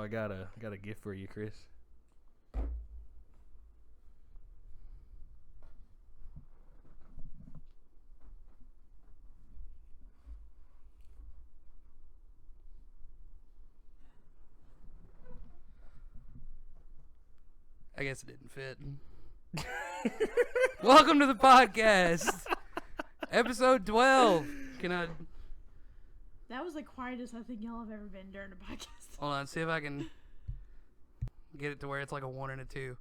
I got a gift for you, Chris. I guess it didn't fit. Welcome to the podcast, episode 12. Can I? That was the quietest I think y'all have ever been during a podcast. Hold on, see if I can get it to where it's like a 1 and a 2.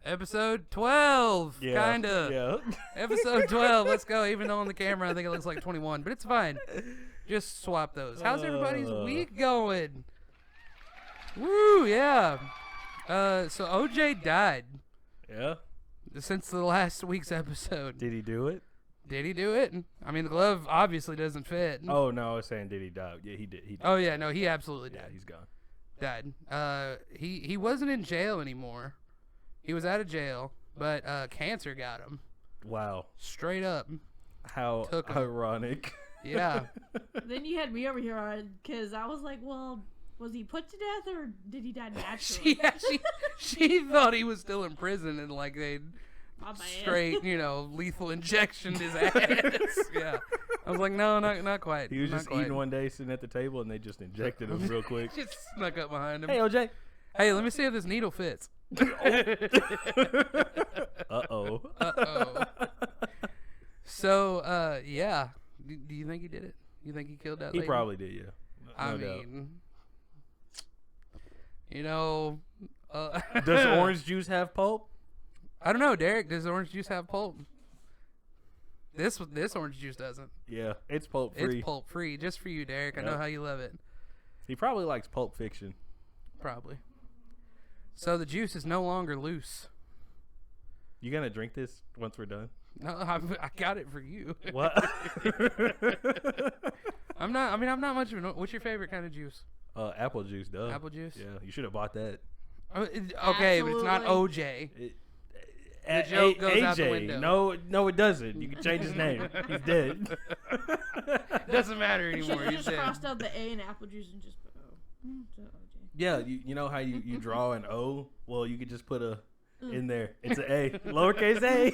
Episode 12, kinda. Yeah. Episode 12. Let's go. Even though on the camera I think it looks like 21, but it's fine. Just swap those. How's everybody's week going? Woo, yeah. So OJ died. Yeah. Since the last week's episode. Did he do it? Did he do it? I mean, the glove obviously doesn't fit. Oh no, I was saying, did he die? Yeah, he did. He did. Oh yeah, no, he absolutely died. Yeah, he's gone. Died. He wasn't in jail anymore. He was out of jail, but cancer got him. Wow. Straight up. How ironic. Yeah. Then you had me over here because I was like, well, was he put to death or did he die naturally? she thought he was still in prison and like they'd My bad. straight, lethal injection his ass. Yeah. I was like, no, not quite. He was not just quite. eating one day, sitting at the table, and they just injected him real quick. Just snuck up behind him. Hey, OJ. Hey, let me see if this needle fits. Uh-oh. Uh-oh. So, yeah. Do you think he did it? You think he killed that lady? He probably did, yeah. I mean, does orange juice have pulp? I don't know, Derek. Does orange juice have pulp? This orange juice doesn't. Yeah, it's pulp free. It's pulp free, just for you, Derek. Yep. I know how you love it. He probably likes Pulp Fiction. Probably. So the juice is no longer loose. You gonna drink this once we're done? No, I got it for you. What? I'm not much of what's your favorite kind of juice? Apple juice, duh. Apple juice? Yeah, you should have bought that. Okay, but it's not OJ. The joke goes AJ. out the window. No, it doesn't. You can change his name. He's dead. Doesn't matter You anymore. should have He's just dead. crossed out the A in apple juice and just put O. So OJ. Yeah, you know how you draw an O? Well, you could just put a in there. It's an A. Lowercase a.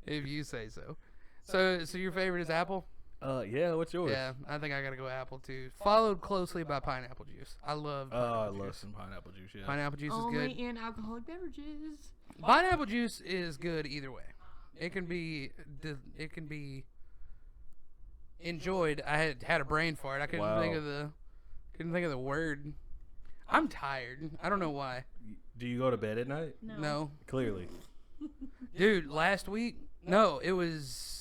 If you say so. So your favorite is apple? Yeah, what's yours? Yeah, I think I gotta go apple too. Followed closely by pineapple juice. I love I pineapple love juice. some pineapple juice, yeah. Pineapple juice is Only good. in alcoholic beverages. Pineapple juice is good either way. It can be enjoyed. I had a brain fart. I couldn't think of the word. I'm tired. I don't know why. Do you go to bed at night? No. Clearly. Dude, last week? No, it was.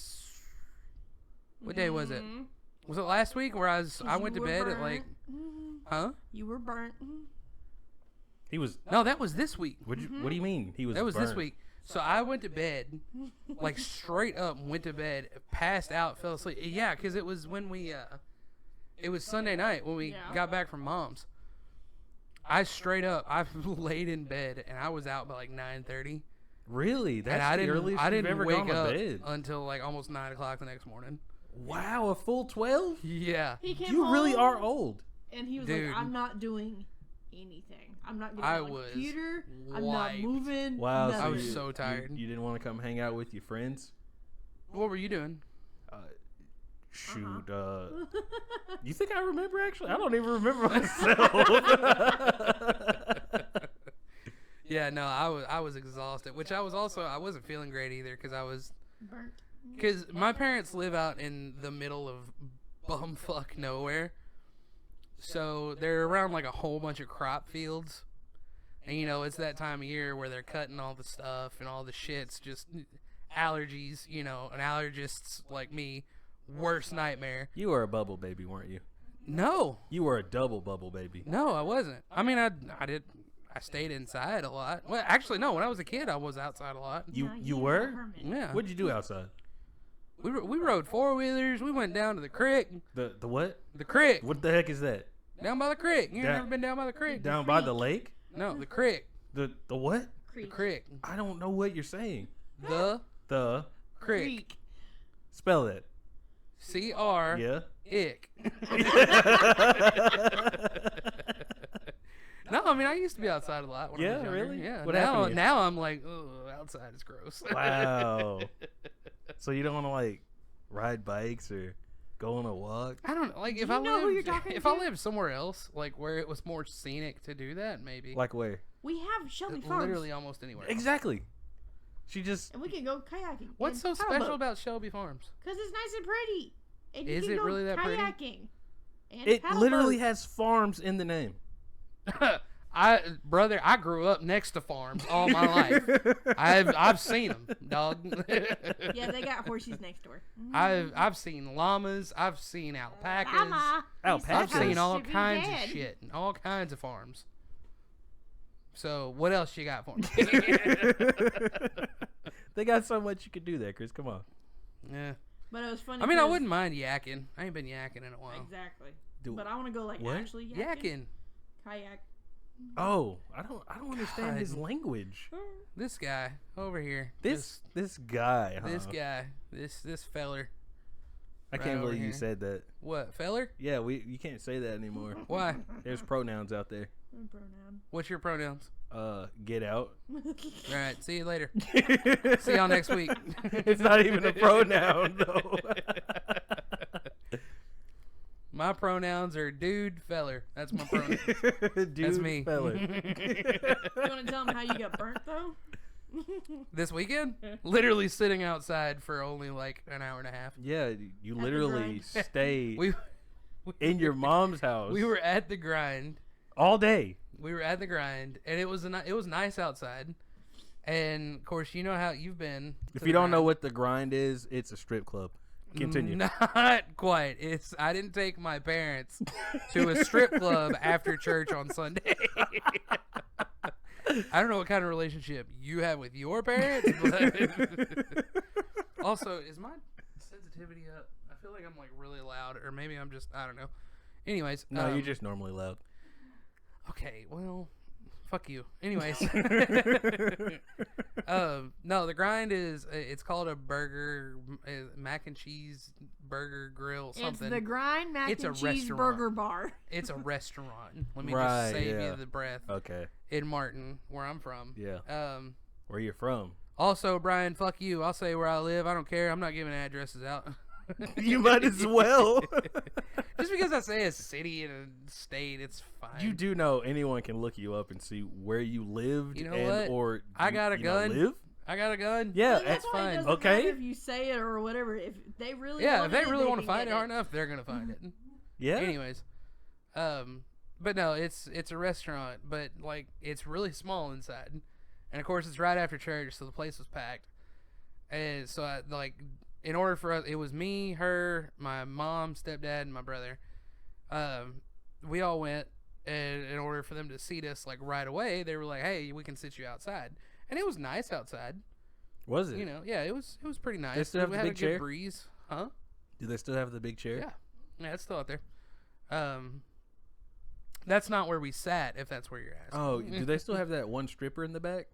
What day was it? Was it last week where I went to bed at like. Huh? You were burnt. He was. No, that was this week. What do you mean? He was. That was burnt. this week. So I went to bed, like straight up went to bed, passed out, fell asleep. Yeah, because it was when it was Sunday night when we got back from Mom's. I laid in bed and I was out by like 9:30. Really? That's and the earliest I you've didn't ever wake gone to up bed. until like almost 9 o'clock the next morning. Wow, a full 12? Yeah. He came You home really are old. and he was Dude. like, I'm not doing anything. I'm not getting I on the was computer. I'm not wiped. moving. Wow, nothing. I was so tired. You didn't want to come hang out with your friends? What were you doing? Shoot, you think I remember actually? I don't even remember myself. Yeah, no, I was exhausted, which I wasn't feeling great either burnt. because my parents live out in the middle of bumfuck nowhere. So they're around like a whole bunch of crop fields. And it's that time of year where they're cutting all the stuff and all the shit's just allergies, and allergists like me, worst nightmare. You were a bubble baby, weren't you? No. You were a double bubble baby. No, I wasn't. I mean, I stayed inside a lot. Well, actually, no, when I was a kid, I was outside a lot. You were? Yeah. What'd you do outside? We rode four-wheelers. We went down to the creek. The what? The creek. What the heck is that? Down by the creek. You never been down by the creek? Down by the lake? No, the creek. The what? The creek. I don't know what you're saying. The The creek. spell that. C-R. Yeah. Ick. No, I mean I used to be outside a lot when I was younger. Really? Yeah. What happened to you? Now I'm like, oh, outside is gross. Wow. So you don't want to like ride bikes or go on a walk? I don't like if You I know who you're lived talking if to? I lived somewhere else, like where it was more scenic to do that, maybe. Like where? We have Shelby Farms. Literally almost anywhere. Exactly. She just. And we can go kayaking. What's so special about Shelby Farms? Because it's nice and pretty. And Is you can it go really that pretty? kayaking. And It paddle literally boat. has farms in the name. I grew up next to farms all my life. I've seen them, dog. Yeah, they got horses next door. I've seen llamas. I've seen alpacas. Llama. Alpacas? I've seen all Should be kinds dead. of shit, all kinds of farms. So what else you got for me? They got so much you could do there, Chris. Come on. Yeah. But it was funny. I mean, I 'cause- wouldn't mind yakking. I ain't been yakking in a while. Exactly. Do- But I want to go like What? actually Yakking. kayak. Oh, I don't understand his God. language. This guy over here. This guy. Huh? This guy. This feller. I right can't over believe you here. said that. What, feller? Yeah, you can't say that anymore. Why? There's pronouns out there. Pronoun. What's your pronouns? Get out. All right. See you later. See y'all next week. It's not even a pronoun though. My pronouns are dude, feller. That's my pronouns. Dude, That's me. Fella. You want to tell them how you got burnt though? This weekend? Literally sitting outside for only like an hour and a half. Yeah, you the literally grind. stay We in your mom's house. we were at the grind. all day. We were at the grind, and it was nice outside. And of course, you know how you've been. If to you the don't know grind. what the grind is, it's a strip club. Continue. Not quite. I didn't take my parents to a strip club after church on Sunday. I don't know what kind of relationship you have with your parents, but also, is my sensitivity up? I feel like I'm like really loud, or maybe I'm just, I don't know. Anyways, No, you're just normally loud. okay. Well, fuck you. Anyways, no, the grind is it's called a burger, mac and cheese burger grill something. It's the grind mac It's a and cheese restaurant. burger bar. It's a restaurant. Let me Right, just save yeah. you the breath. Okay. In Martin, where I'm from. Yeah. Where you from? Also, Brian, fuck you. I'll say where I live. I don't care. I'm not giving addresses out. You might as well. Just because I say a city and a state, it's fine. You do know anyone can look you up and see where you lived. You know and, what? Or I got a you gun. Live? I got a gun. Yeah, See, that's why it fine. doesn't Okay. matter if you say it or whatever, if they really Yeah, if wanted they it, really want to can find get it hard enough, they're gonna find it. Yeah. Anyways, but no, it's a restaurant, but like it's really small inside, and of course it's right after church, so the place was packed, and so I like in order for us, it was me, her, my mom, stepdad, and my brother. We all went, and in order for them to seat us like right away, they were like, "Hey, we can sit you outside," and it was nice outside. Was it? You know, yeah, it was pretty nice. They still have We the had big a good chair? breeze, huh? Do they still have the big chair? Yeah. Yeah, it's still out there. That's not where we sat, if that's where you're asking. Oh, do they still have that one stripper in the back?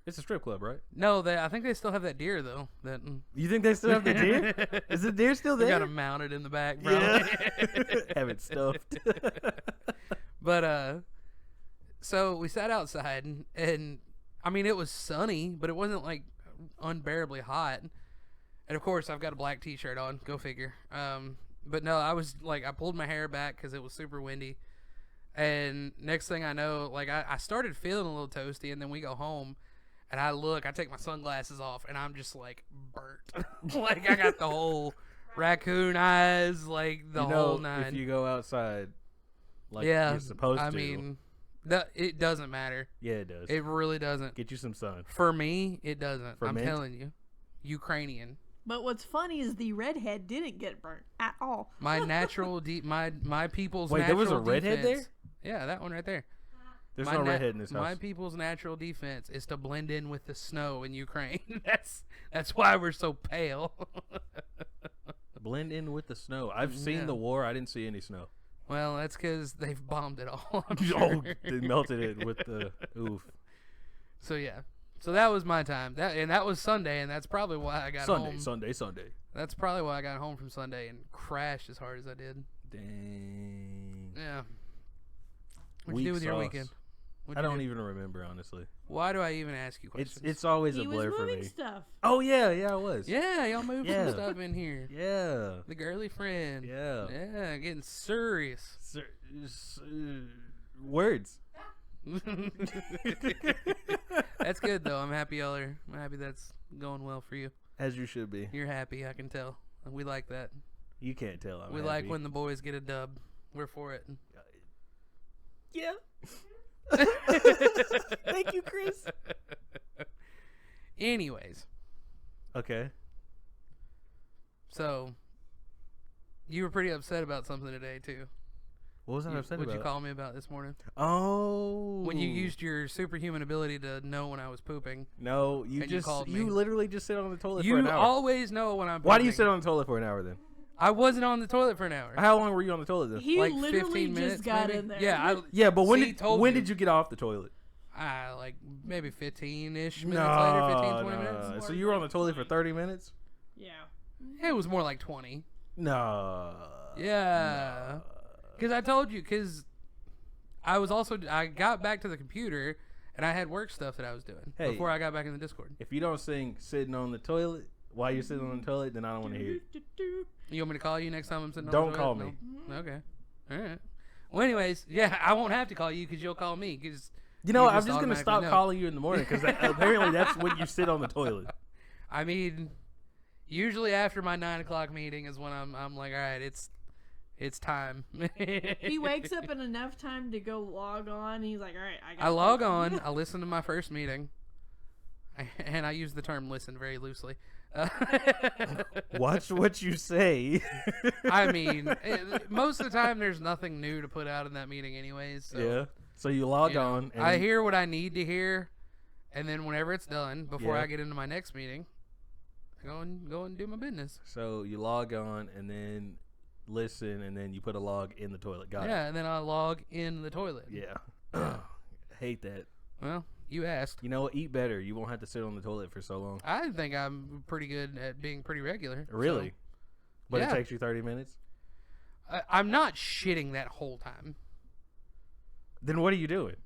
It's a strip club, right? No, I think they still have that deer though. That You think they still have the deer? Is the deer still they there? got them mounted in the back, bro. Yeah. Have it stuffed. But so we sat outside, and I mean it was sunny, but it wasn't like unbearably hot. And of course, I've got a black T-shirt on. Go figure. But no, I was like, I pulled my hair back because it was super windy. And next thing I know, like I started feeling a little toasty, and then we go home, and I take my sunglasses off, and I'm just like burnt. Like I got the whole raccoon eyes, like the whole nine. If you go outside, like yeah, you're supposed I to. mean, it doesn't matter. Yeah, it does. It really doesn't. Get you some sun. For me, it doesn't. For I'm mint? telling you, Ukrainian. But what's funny is the redhead didn't get burnt at all. My natural my people's Wait, natural there was a redhead defense, Yeah, that one right there. There's My no na- redhead in this house. My people's natural defense is to blend in with the snow in Ukraine. That's why we're so pale. Blend in with the snow. I've seen Yeah. the war. I didn't see any snow. Well, that's because they've bombed it all. I'm Oh, sure. they melted it with the oof. So yeah, so that was my time. That was Sunday, and that's probably why I got home. Sunday. That's probably why I got home from Sunday and crashed as hard as I did. Dang. Yeah. What'd you do with your weekend? I don't even remember, honestly. Why do I even ask you questions? It's always He a was blur for moving me. stuff. Oh yeah, I was. Yeah, y'all moved Yeah. some stuff in here. Yeah. The girly friend. Yeah. Yeah, getting serious. Words. That's good though. I'm happy that's going well for you. As you should be. You're happy, I can tell. We like that. You can't tell. I'm we happy. like when the boys get a dub. We're for it. Yeah. Thank you, Chris. Anyways, Okay. so you were pretty upset about something today too. What was I upset about? What'd you call me about this morning? Oh. When you used your superhuman ability to know when I was pooping. No, you And you just called me. you literally just sit on the toilet for You an hour. always know when I'm pooping. Why do you sit on the toilet for an hour then? I wasn't on the toilet for an hour. How long were you on the toilet then? He like literally 15 minutes, just got maybe? in there. Yeah, Yeah, but when See, told when you. did you get off the toilet? like maybe 15-ish minutes later, 15, 20 minutes. So you were on the toilet for 30 minutes? Yeah. It was more like 20. No. Yeah. Because I told you, because I got back to the computer and I had work stuff that I was doing Hey. before I got back in the Discord. If you don't sing sitting on the toilet while you're sitting on the toilet, then I don't want to hear it. You want me to call you next time I'm sitting on Don't the call toilet? me. No? Okay. All right. Well, anyways, yeah, I won't have to call you because you'll call me. Cause You know, you I'm just going to automatically stop know. calling you in the morning because apparently that's when you sit on the toilet. I mean, usually after my 9 o'clock meeting is when I'm like, all right, it's time. He wakes up in enough time to go log on. And he's like, all right, I got I log on. I listen to my first meeting. And I use the term listen very loosely. Watch what you say. I mean, most of the time there's nothing new to put out in that meeting anyways. So, Yeah. So you log you know, on. And I hear what I need to hear. And then whenever it's done, before Yeah. I get into my next meeting, I go and do my business. So you log on and then listen and then you put a log in the toilet. Got it. Yeah, and then I log in the toilet. Yeah. Hate that. Well, you asked. You know what? Eat better. You won't have to sit on the toilet for so long. I think I'm pretty good at being pretty regular. Really? But yeah. it takes you 30 minutes? I'm not shitting that whole time. Then what are you doing?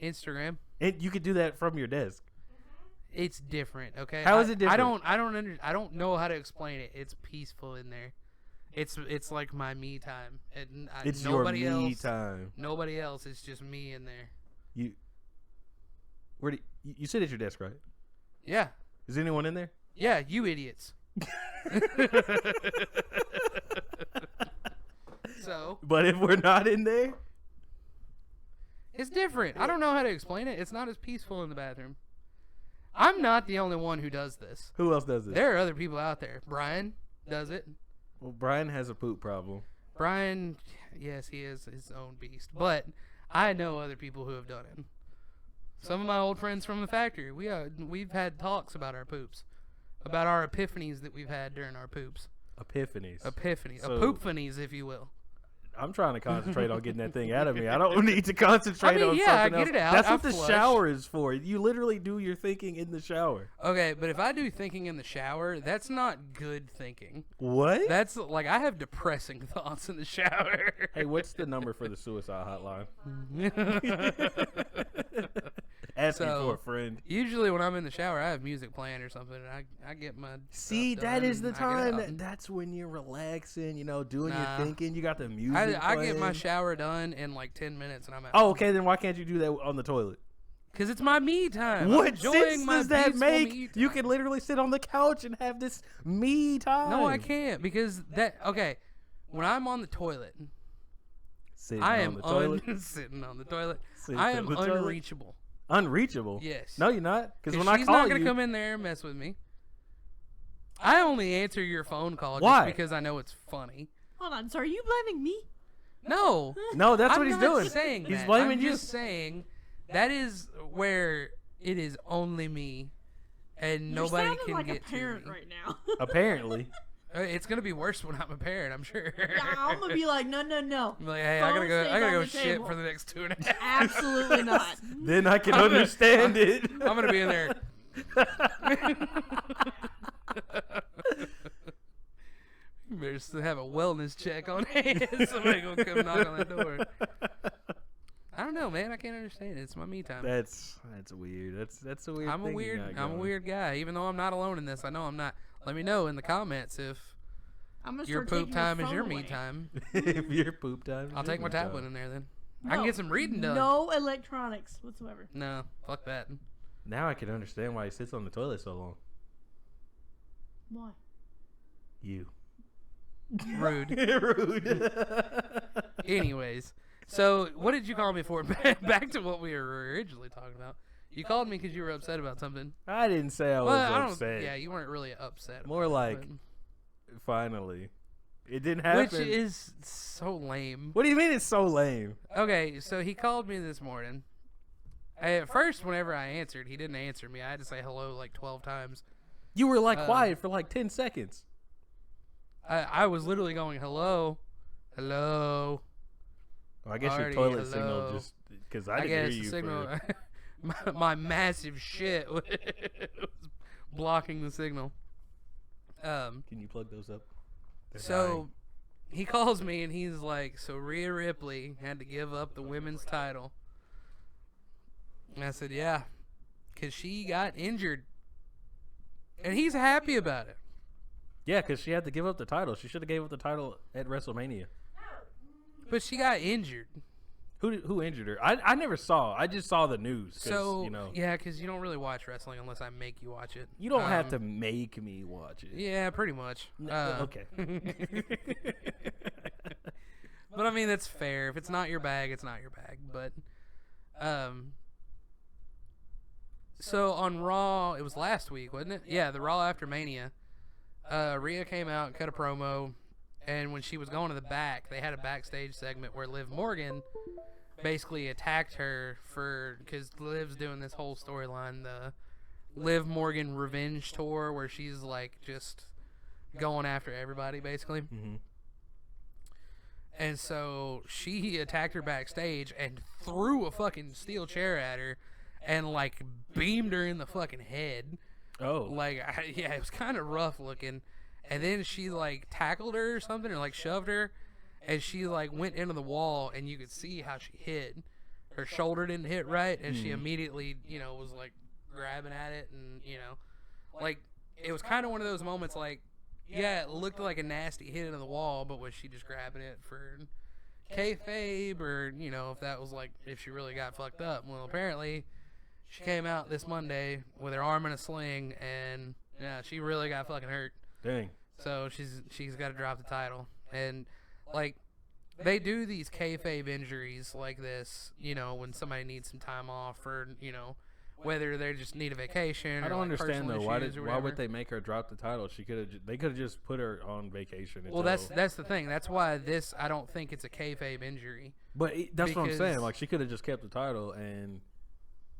Instagram. And you could do that from your desk. It's different, okay? How is it different? I don't know how to explain it. It's peaceful in there. It's like my me time. And It's nobody your me else, time. Nobody else. It's just me in there. You sit at your desk, right? Yeah. Is anyone in there? Yeah, you idiots. So, But if we're not in there, it's different. I don't know how to explain it. It's not as peaceful in the bathroom. I'm not the only one who does this. who else does this? There are other people out there. Brian does it. Well, Brian has a poop problem. Brian, yes, he is his own beast. But I know other people who have done it. Some of my old friends from the factory, we've had talks about our poops. About our epiphanies that we've had during our poops. Epiphanies. Epiphanies. So- Epoopphanies, if you will. I'm trying to concentrate on getting that thing out of me. I don't need to concentrate I mean, on yeah, I something get else. it out. That's I what the flush. shower is for. You literally do your thinking in the shower. Okay, but if I do thinking in the shower, that's not good thinking. What? That's like I have depressing thoughts in the shower. Hey, what's the number for the suicide hotline? Ask me So, for a friend. Usually when I'm in the shower, I have music playing or something, and I get my See, stuff that done is the and I get time. out. That's when you're relaxing, doing Nah. your thinking. You got the music I get my playing. shower done in like 10 minutes, and I'm out. Oh, okay, then why can't you do that on the toilet? Because it's my me time. I'm What enjoying sense my does that peaceful make? me You time. can literally sit on the couch and have this me time. No, I can't because okay, when I'm on the toilet, Sitting I on am the toilet. sitting on the toilet. Sitting I on am the toilet. unreachable. Unreachable? Yes. No, you're not. Because when She's I call not gonna you, come in there and mess with me. I only answer your phone call Why? just because I know it's funny. Hold on. So are you blaming me? No. no, that's I'm what he's not doing. saying He's that. blaming I'm you. just saying that is where it is only me, and nobody You're can sounding like get a parent to me. right now. Apparently. It's gonna be worse when I'm a parent, I'm sure. Yeah, I'm gonna be like, no. I'm like, hey, Phone I gotta stays go on the shit table. for the next 2.5 hours. Absolutely not. Then I can understand it. I'm gonna be in there. $100 to have a wellness check on hand. Somebody gonna come knock on that door. I don't know, man. I can't understand it. It's my me time. That's weird. That's a weird. I'm a weird guy. Even though I'm not alone in this, I know I'm not. Let me know in the comments if I'm gonna your start poop taking time your is your phone me away. time. If your poop time. I'll take my tablet in there then. I can No, get some reading done. No electronics whatsoever. No, fuck that. Now I can understand why he sits on the toilet so long. Why? You. Rude. Rude. Anyways, so what did you call me for? Back to what we were originally talking about. You called me because you were upset about something. I didn't say I was upset. Yeah, you weren't really upset. More about like, it, finally. It didn't happen. which is so lame. What do you mean it's so lame? Okay, so he called me this morning. At first, whenever I answered, he didn't answer me. I had to say hello like 12 times. You were like quiet for like 10 seconds. I was literally going, hello, hello. Well, I guess Artie, your toilet hello. signal just, because I didn't guess hear you. the signal, For... my massive shit was blocking the signal. Can you plug those up? They're So dying. he calls me and he's like, so Rhea Ripley had to give up the women's title. And I said, yeah, because she got injured. And he's happy about it. Yeah, because she had to give up the title. She should have gave up the title at WrestleMania. But she got injured. Who injured her? I never saw. I just saw the news. So, you know, yeah, because you don't really watch wrestling unless I make you watch it. you don't have to make me watch it. Yeah, pretty much. Okay. But I mean, that's fair. If it's not your bag, it's not your bag. But, so on Raw, it was last week, wasn't it? Yeah, the Raw after Mania. Rhea came out and cut a promo, and when she was going to the back, they had a backstage segment where Liv Morgan basically attacked her because Liv's doing this whole storyline, the Liv Morgan Revenge Tour, where she's like just going after everybody basically. Mm-hmm. And so she attacked her backstage and threw a fucking steel chair at her and like beamed her in the fucking head. Oh. Like, yeah, it was kind of rough looking. And then she like tackled her or something, or like shoved her, and she like went into the wall, and you could see how she hit. Her shoulder didn't hit right, and she immediately, was like grabbing at it, and like it was kind of one of those moments like, yeah, it looked like a nasty hit into the wall, but was she just grabbing it for kayfabe, or if that was like if she really got fucked up? Well, apparently she came out this Monday with her arm in a sling, and yeah, she really got fucking hurt. Dang. So she's got to drop the title, and like they do these kayfabe injuries like this, when somebody needs some time off, or whether they just need a vacation. I don't or, like, understand though. personal Why issues would they make her drop the title? They could have just put her on vacation. Well, that's the thing. That's why I don't think it's a kayfabe injury. But that's what I'm saying. because- Like she could have just kept the title, and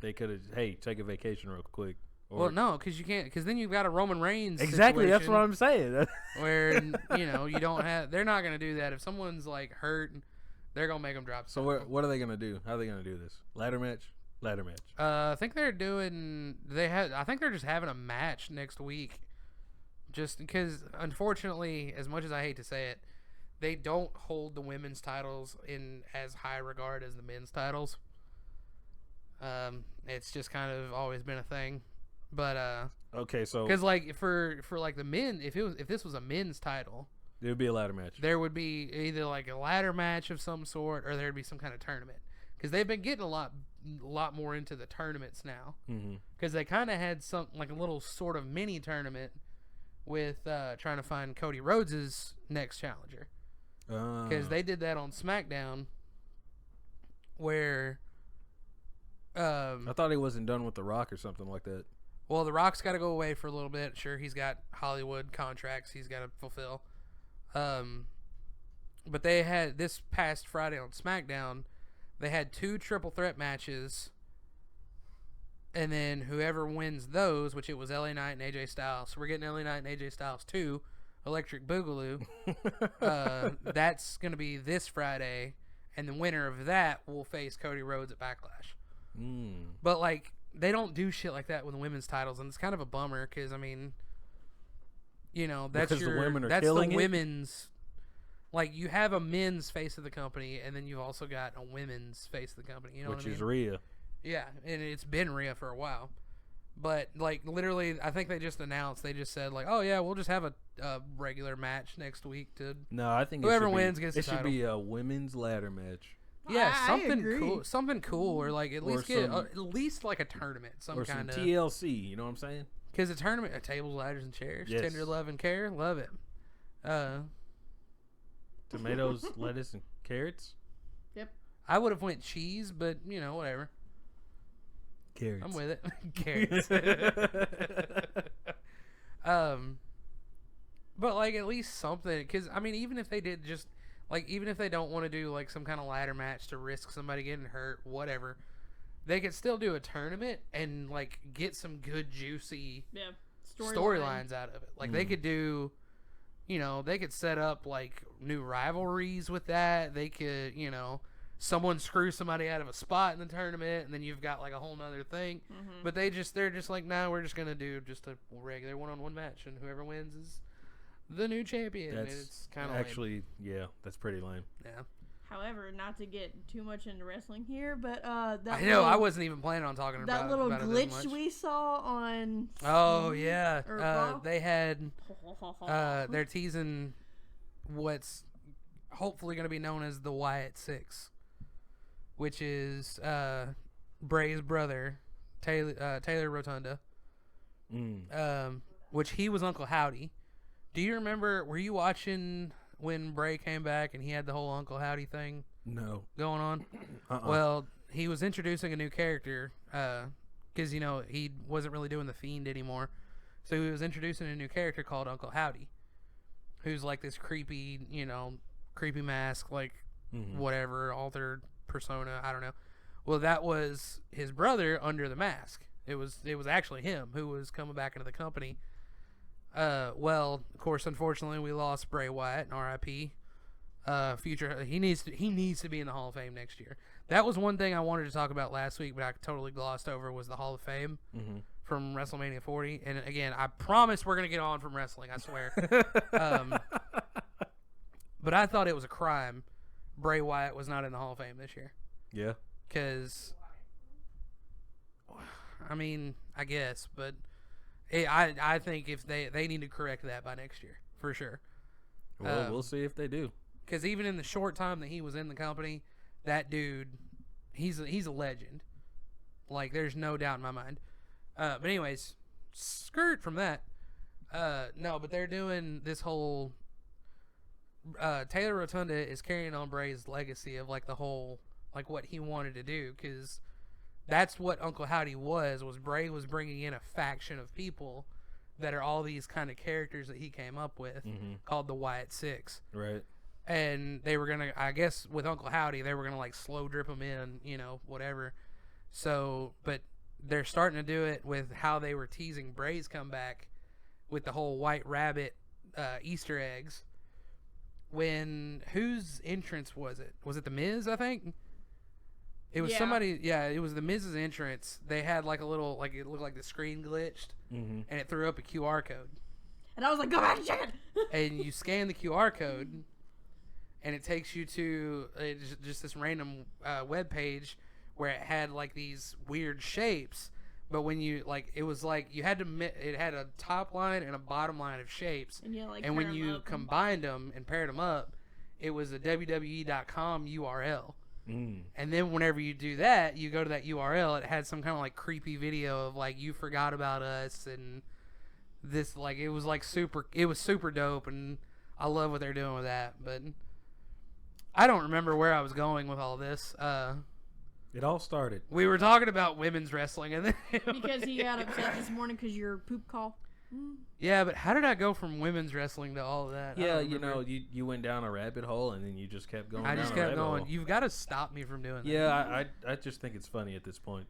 they could have, hey, take a vacation real quick. Or, Well, no, because you can't. Because then you've got a Roman Reigns. exactly. That's situation what I'm saying. where you don't have. They're not gonna do that if someone's like hurt. They're gonna make them drop. So what are they gonna do? How are they gonna do this? Ladder match. I think they're doing. I think they're just having a match next week. Just because, unfortunately, as much as I hate to say it, they don't hold the women's titles in as high regard as the men's titles. It's just kind of always been a thing. But Okay, so because like for like the men, if this was a men's title, it would be a ladder match. there would be either like a ladder match of some sort, or there'd be some kind of tournament. Because they've been getting a lot more into the tournaments now. Because they kind of had like a little sort of mini tournament with trying to find Cody Rhodes' next challenger. Because they did that on SmackDown, where I thought he wasn't done with The Rock or something like that. well, The Rock's got to go away for a little bit. Sure, he's got Hollywood contracts he's got to fulfill. But they had this past Friday on SmackDown, they had 2 triple threat matches, and then whoever wins those, which it was LA Knight and AJ Styles. So we're getting LA Knight and AJ Styles 2, Electric Boogaloo. That's going to be this Friday, and the winner of that will face Cody Rhodes at Backlash. But like, they don't do shit like that with the women's titles, and it's kind of a bummer because, I mean, You know, that's Because the women are that's killing the it? women's. Like, you have a men's face of the company, and then you've also got a women's face of the company. You know Which what I mean? is Rhea. Yeah, and it's been Rhea for a while. But, like, literally, I think they just announced, they just said, like, oh, yeah, we'll just have a regular match next week to... No, I think Whoever it should wins be, gets the it should title. be a women's ladder match. Yeah, I something agree. cool. Something cool, or, like, at Or least get... some- at least, like, a tournament. Some Or kind some of... TLC, you know what I'm saying? Because a tournament... tables, ladders, and chairs. Yes. Tender love and care. Love it. Tomatoes, lettuce, and carrots? I would have went cheese, but, you know, whatever. Carrots. I'm with it. Carrots. But, like, at least something. Because, I mean, even if they did just, like, even if they don't want to do, like, some kind of ladder match to risk somebody getting hurt, whatever, they could still do a tournament and, like, get some good, juicy storylines out of it. Like, they could do, you know, they could set up, like, new rivalries with that. They could, you know, someone screw somebody out of a spot in the tournament, and then you've got, like, a whole nother thing. But they're just like, nah, we're just going to do just a regular one-on-one match, and whoever wins is the new champion. That's It's kind of actually, yeah, that's pretty lame. yeah. However, not to get too much into wrestling here, but that I know, I wasn't even planning on talking about that little about it glitch this much. we saw on. Oh yeah, Or Raw? they had they're teasing what's hopefully going to be known as the Wyatt Six, which is Bray's brother, Taylor Rotunda, which he was Uncle Howdy. Do you remember? Were you watching when Bray came back and he had the whole Uncle Howdy thing No. going on? Well, he was introducing a new character because, you know, he wasn't really doing the Fiend anymore. So he was introducing a new character called Uncle Howdy, who's like this creepy, you know, creepy mask, like whatever, altered persona, I don't know. Well, that was his brother under the mask. It was actually him who was coming back into the company. Well, of course, unfortunately, we lost Bray Wyatt, R.I.P. Future, he needs to be in the Hall of Fame next year. That was one thing I wanted to talk about last week, but I totally glossed over, was the Hall of Fame from WrestleMania 40. And again, I promise we're gonna get on from wrestling, I swear. But I thought it was a crime Bray Wyatt was not in the Hall of Fame this year. Yeah. Because, I mean, I guess, but I think if they need to correct that by next year, for sure. Well, we'll see if they do. Because even in the short time that he was in the company, that dude, he's a legend. Like, there's no doubt in my mind. But anyways, skirt from that. No, but they're doing this whole... Taylor Rotunda is carrying on Bray's legacy of, like, the whole... like, what he wanted to do, because that's what Uncle Howdy was Bray was bringing in a faction of people that are all these kind of characters that he came up with, called the Wyatt Six. Right. And they were going to, I guess, with Uncle Howdy, they were going to, like, slow drip him in, you know, whatever. So, but they're starting to do it with how they were teasing Bray's comeback with the whole White Rabbit Easter eggs. When, whose entrance was it? Was it The Miz, I think? It was somebody, it was The Miz's entrance. They had, like, a little, like, it looked like the screen glitched, and it threw up a QR code. And I was like, go back and check it! And you scan the QR code, and it takes you to just this random web page where it had, like, these weird shapes. But when you, like, it was like you had to, it had a top line and a bottom line of shapes. And, you, like, and when you combined them and paired them up, it was a WWE.com URL. And then whenever you do that, you go to that URL, it had some kind of, like, creepy video of, like, you forgot about us, and this, like, it was super dope, and I love what they're doing with that. But I don't remember where I was going with all this. It all started. We were talking about women's wrestling, and then because he got upset this morning because your poop call. Yeah, but how did I go from women's wrestling to all of that? Yeah, you know, you went down a rabbit hole, and then you just kept going. I just down a kept rabbit going. hole. You've got to stop me from doing that. Yeah, I just think it's funny at this point.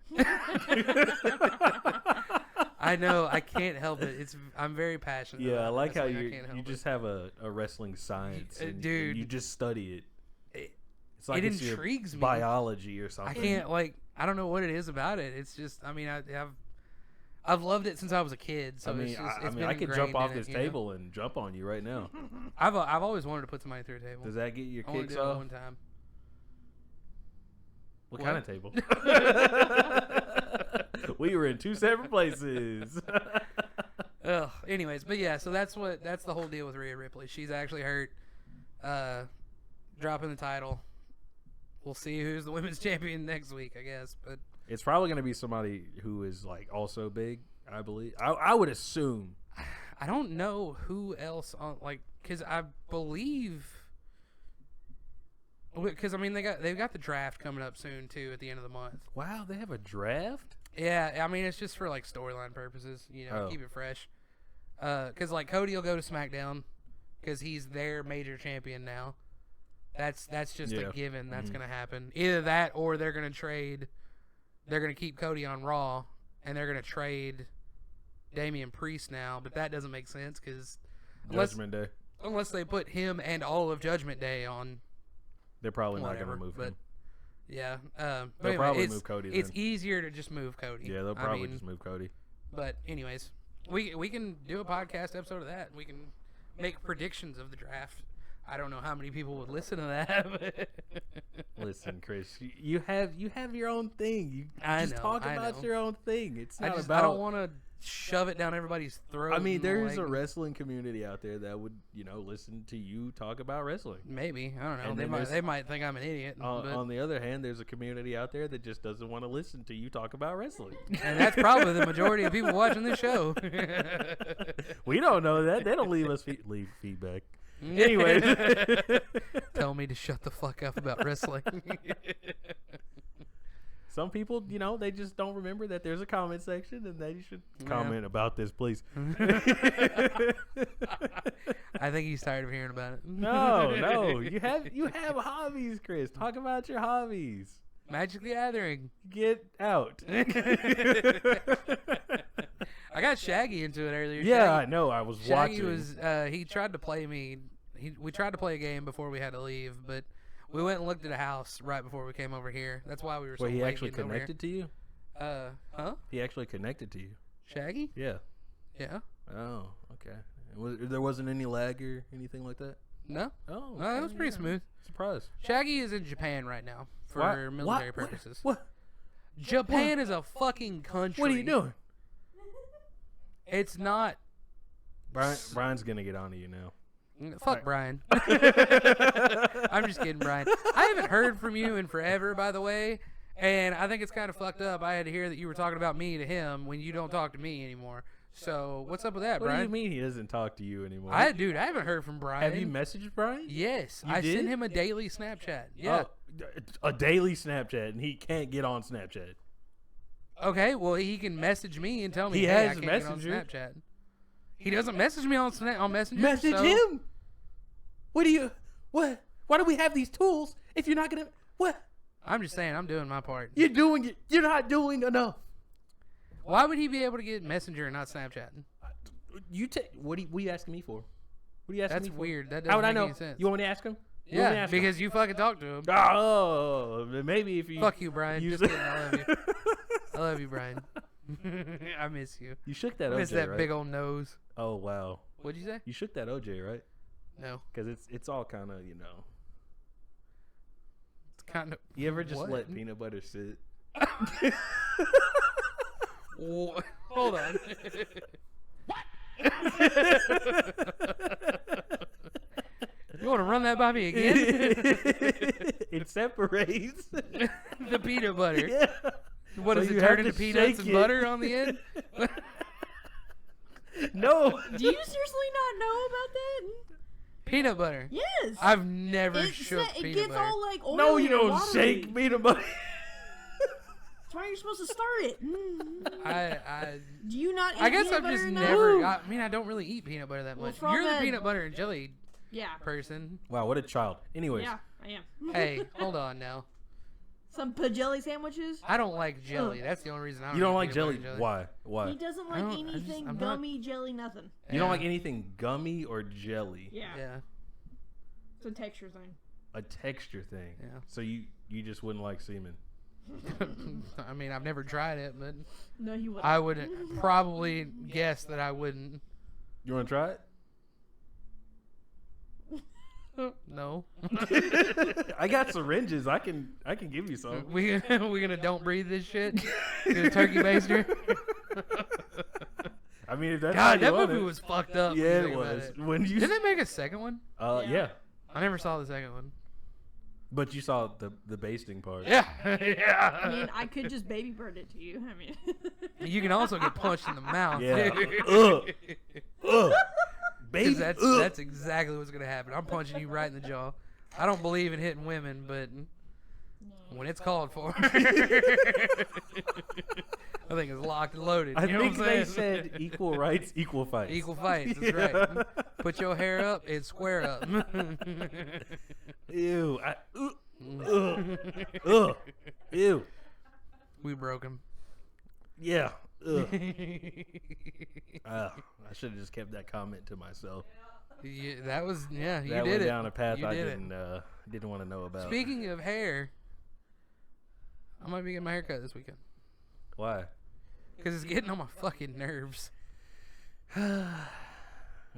I know. I can't help it. I'm very passionate. Yeah, I about like how wrestling. you just have a wrestling science, and dude, you just study it. It's like it it's intrigues your me. biology or something. I can't, like, I don't know what it is about it. It's just, I mean, I've loved it since I was a kid. So it's been I could ingrained jump off in this it, table and jump on you right now. I've always wanted to put somebody through a table. Does that get your I only kicks did it off? one time. What kind of table? We were in two separate places. Ugh. Anyways, but yeah, so that's the whole deal with Rhea Ripley. She's actually hurt. Dropping the title. We'll see who's the women's champion next week, I guess. But it's probably going to be somebody who is like also big. I believe. I would assume. I don't know who else on because I believe. Because I mean they've got the draft coming up soon too at the end of the month. Wow, they have a draft. Yeah, I mean it's just for like storyline purposes, keep it fresh. Because like Cody will go to SmackDown because he's their major champion now. That's just a given. That's gonna happen. Either that or they're gonna trade. They're gonna keep Cody on Raw and they're gonna trade Damian Priest now, but that doesn't make sense because Judgment Day. Unless they put him and all of Judgment Day on. They're probably not gonna move him. Yeah, they'll anyway, probably move Cody. It's easier to just move Cody. Yeah, they'll probably just move Cody. But anyways, we can do a podcast episode of that. We can make predictions of the draft. I don't know how many people would listen to that. Listen, Chris, you have your own thing. You talk about your own thing. It's not about. I don't want to shove it down everybody's throat. I mean, there's a wrestling community out there that would, listen to you talk about wrestling. Maybe, I don't know. They might think I'm an idiot. On the other hand, there's a community out there that just doesn't want to listen to you talk about wrestling. And that's probably the majority of people watching this show. We don't know that. They don't leave feedback. Anyways, tell me to shut the fuck up about wrestling. Some people, they just don't remember that there's a comment section, and they should comment about this, please. I think he's tired of hearing about it. No, you have hobbies, Chris. Talk about your hobbies. Magic the Gathering. Get out. I got Shaggy into it earlier. Yeah, I know. I was Shaggy watching. He tried to play me. We tried to play a game before we had to leave, but we went and looked at a house right before we came over here. That's why we were so late. He actually getting connected to you? Huh? He actually connected to you. Shaggy? Yeah. Yeah. Oh, okay. There wasn't any lag or anything like that? No. Oh, okay, no, it was pretty smooth. Surprise. Shaggy is in Japan right now for military purposes. What? Japan is a fucking country. What are you doing? It's not. Brian's gonna get on to you now. Fuck Brian. I'm just kidding, Brian. I haven't heard from you in forever, by the way, and I think it's kind of fucked up. I had to hear that you were talking about me to him when you don't talk to me anymore. So what's up with that, Brian? What do you mean he doesn't talk to you anymore? Dude, I haven't heard from Brian. Have you messaged Brian? Yes, I sent him a daily Snapchat. Yeah, a daily Snapchat, and he can't get on Snapchat. Okay, well he can message me and tell me he hey, has I can't get on Snapchat. He doesn't message me on Messenger. Message him. What? Why do we have these tools if you're not gonna? What? I'm just saying, I'm doing my part. You're doing it. You're not doing enough. Why would he be able to get Messenger and not Snapchat? What are you asking me for? What are you asking me for? That's weird. That How doesn't would make I know? any sense. You want me to ask him? Yeah, because you fucking talked to him. Oh, maybe if you. Fuck you, Brian. Just kidding. I love you. I love you, Brian. I miss you. You shook that OJ, I miss that right? big old nose. Oh wow. What'd you say? You shook that OJ, right? No. Because it's all kind of It's kind of. You ever just let peanut butter sit? Hold on. You want to run that by me again? It separates the peanut butter. Yeah. What does it turn into peanuts and butter on the end? No. Do you seriously not know about that? Peanut butter. Yes. I've never shook it peanut gets butter. all like oily. No, you don't watery. shake peanut butter. That's why you're supposed to start it. Do you not eat I guess peanut I've butter just enough? never. I mean, I don't really eat peanut butter that Well, much. from You're the that- peanut butter and jelly Yeah. person. Wow, what a child. Anyways. Yeah, I am. Hey, hold on now. Some pajelli sandwiches? I don't like jelly. That's the only reason I don't You don't eat like peanut jelly? butter and Why? Why? He doesn't I like don't- anything I'm not- gummy, jelly, nothing. You don't like anything gummy or jelly? Yeah. Yeah. It's a texture thing. A texture thing. Yeah. So you just wouldn't like semen? I mean, I've never tried it, but No, you wouldn't. I would probably guess that I wouldn't. You want to try it? No. I got syringes. I can give you some. we gonna don't breathe this shit? Get a turkey baster? I mean, if that's God, how that you want movie it. was fucked up. Yeah, when you it think about was. it. When you Did they make a second one? yeah. I never saw the second one. But you saw the basting part. Yeah. I mean, I could just baby bird it to you. I mean, You can also get punched in the mouth. Yeah. Dude. Ugh. Baby. 'Cause that's exactly what's gonna happen. I'm punching you right in the jaw. I don't believe in hitting women, but when it's called for, I think it's locked and loaded. I You know think what I'm they saying? said equal rights, equal fights. Equal fights. That's right. Put your hair up, it's square up. Ew. Ugh. Ew. We broke him. Yeah. Ugh. I should have just kept that comment to myself. Yeah, that was you That did went it. down a path You I did it. didn't want to know about. Speaking of hair, I might be getting my hair cut this weekend Why? because it's getting on my fucking nerves. We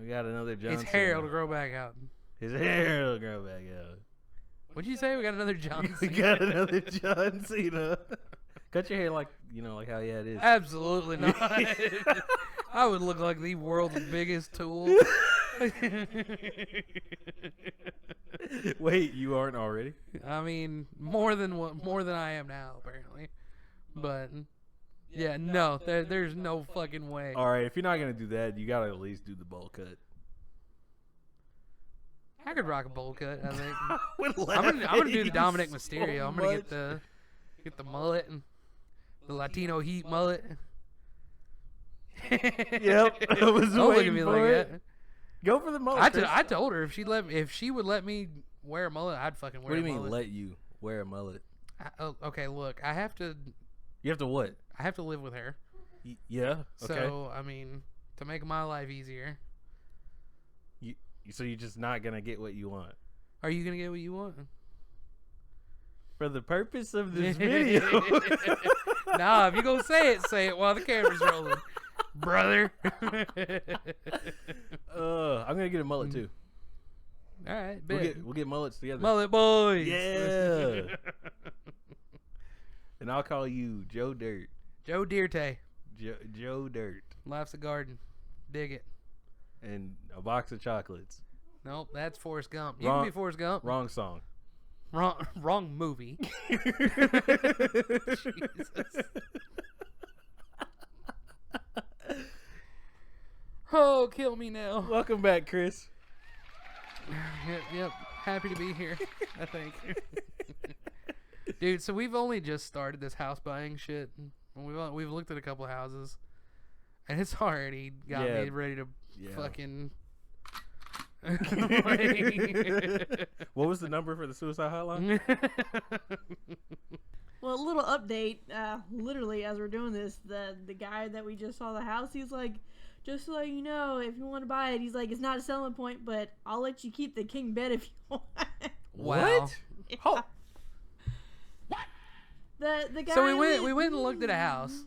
got another John His hair Cena. will grow back out. His hair will grow back out. What'd you say? We got another John We Cena? got another John Cena. Cut your hair like like how it is. Absolutely not. I would look like the world's biggest tool. Wait, you aren't already? I mean, more than I am now, apparently. But yeah, no, there's no fucking way. All right, if you're not gonna do that, you gotta at least do the bowl cut. I could rock a bowl cut. I think. I'm I'm gonna do the Dominic Mysterio. I'm gonna get the mullet and the Latino heat mullet. Yep, I was Don't look at waiting me for like it. that. Go for the mullet. Chris. I told her if she would let me wear a mullet, I'd fucking wear. What do you a mean mullet. let you wear a mullet? Okay, look, I have to You have to what? live with her. Yeah. Okay. So I mean, to make my life easier, So you're just not gonna get what you want are you gonna get what you want? for the purpose of this video. Nah, if you gonna say it while the camera's rolling, brother. I'm gonna get a mullet too. All right, We'll get mullets together. mullet boys. Yeah. And I'll call you Joe Dirt. Joe Dirte. Joe Dirt. Life's a garden. Dig it. And a box of chocolates. Nope, that's Forrest Gump. You Wrong- can be Forrest Gump. Wrong song. Wrong movie. Jesus. Oh, kill me now. Welcome back, Chris. Yep. Happy to be here, I think. Dude, so we've only just started this house buying shit. We've looked at a couple houses, and it's already got me ready to fucking. What was the number for the suicide hotline? well, a little update. Literally, as we're doing this, the guy that we just saw the house, he's like, just so you know, if you want to buy it, he's like, it's not a selling point, but I'll let you keep the king bed if you want. Wow. What? Yeah. Oh. The guy. So we went and looked at a house.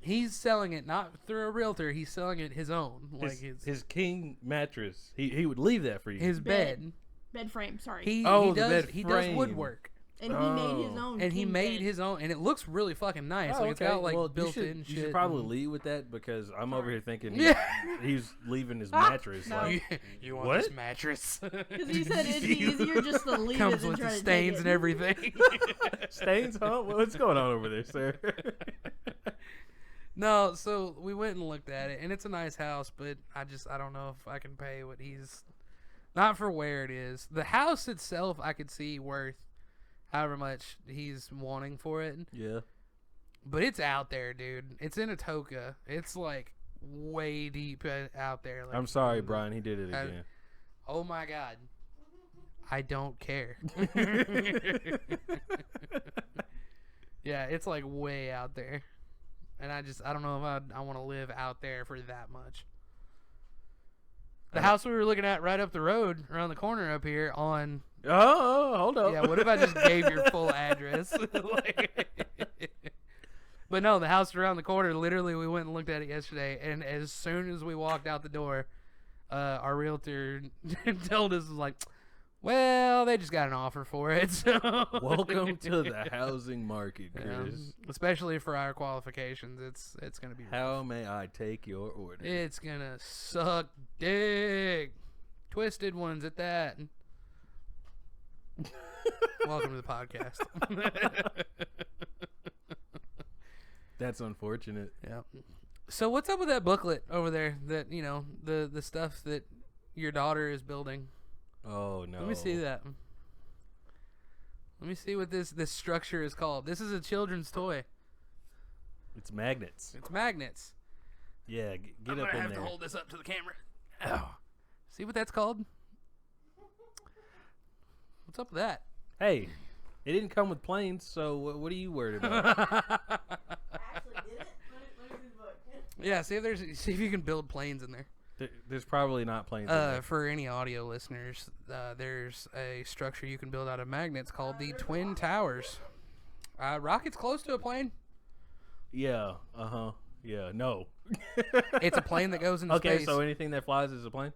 He's selling it not through a realtor. He's selling it his own, like His king mattress. He would leave that for you. his bed. bed frame. Sorry. He the does bed he does frame. woodwork. and he made his own. And he king made bed. his own, and it looks really fucking nice. Oh, Like it's got like well, built-in you shit. should probably leave with that because I'm over here thinking Yeah. he's leaving his mattress. No. Like, You want What? this mattress? Because he said it'd be easier just to leave it Comes than with try the to stains take and it. everything. stains, huh? What's going on over there, sir? No, so we went and looked at it, and it's a nice house, but I don't know if I can pay what he's not for where it is. The house itself, I could see worth however much he's wanting for it, Yeah. but it's out there, dude. It's in Atoka. It's like way deep out there. Like, I'm sorry, Brian. He did it again. Oh my god. I don't care. Yeah, it's like way out there. And I don't know if I want to live out there for that much. The house we were looking at right up the road, around the corner up here on... Oh, hold up. Yeah, what if I just gave your full address? But no, the house around the corner, literally, we went and looked at it yesterday, and as soon as we walked out the door, our realtor told us, like, well, they just got an offer for it. So. Welcome to the housing market, Chris. Yeah, especially for our qualifications, it's going to be rough. How may I take your order? It's going to suck dick. Twisted ones at that. Welcome to the podcast. That's unfortunate. Yeah. So what's up with that booklet over there? That the stuff that your daughter is building. Oh no. Let me see that. Let me see what this structure is called. This is a children's toy. It's magnets. It's magnets. Yeah, get I'm up in gonna have there. to hold this up to the camera. Ow. See what that's called? What's up with that? Hey, it didn't come with planes, so what are you worried about? Actually, did it? Let me see the book. Yeah, see if you can build planes in there. There's probably not planes in there. For any audio listeners, there's a structure you can build out of magnets called the Twin Towers. Rocket's close to a plane. Yeah, yeah, no. It's a plane that goes into okay, space. so anything that flies is a plane?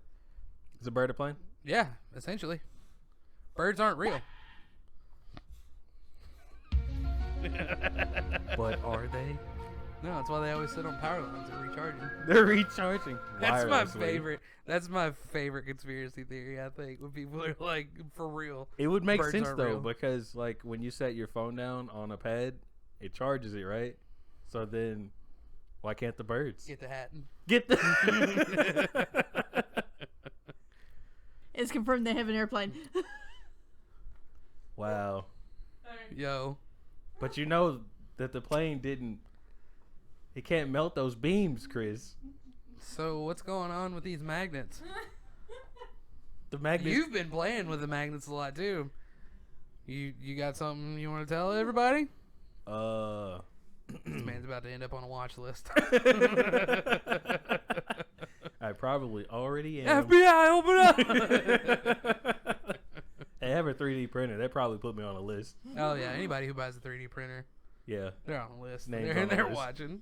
Is a bird a plane? Yeah, essentially. Birds aren't real. But are they? No, that's why they always sit on power lines and recharging. They're recharging. That's my wirelessly. favorite. That's my favorite conspiracy theory. I think when people are like, for real. It would make Birds sense aren't though, real. because like when you set your phone down on a pad, it charges it, right? So then, why can't the birds Get the hat. get the? It's confirmed they have an airplane. Wow. Yo. But you know that the plane didn't. It can't melt those beams, Chris. So what's going on with these magnets? The magnets. You've been playing with the magnets a lot too. You got something you want to tell everybody? This man's about to end up on a watch list. I probably already am. FBI, open up! I have a 3D printer. That probably put me on a list. Oh yeah, anybody who buys a 3D printer, Yeah. they're on the list. Names They're, on the they're list. watching.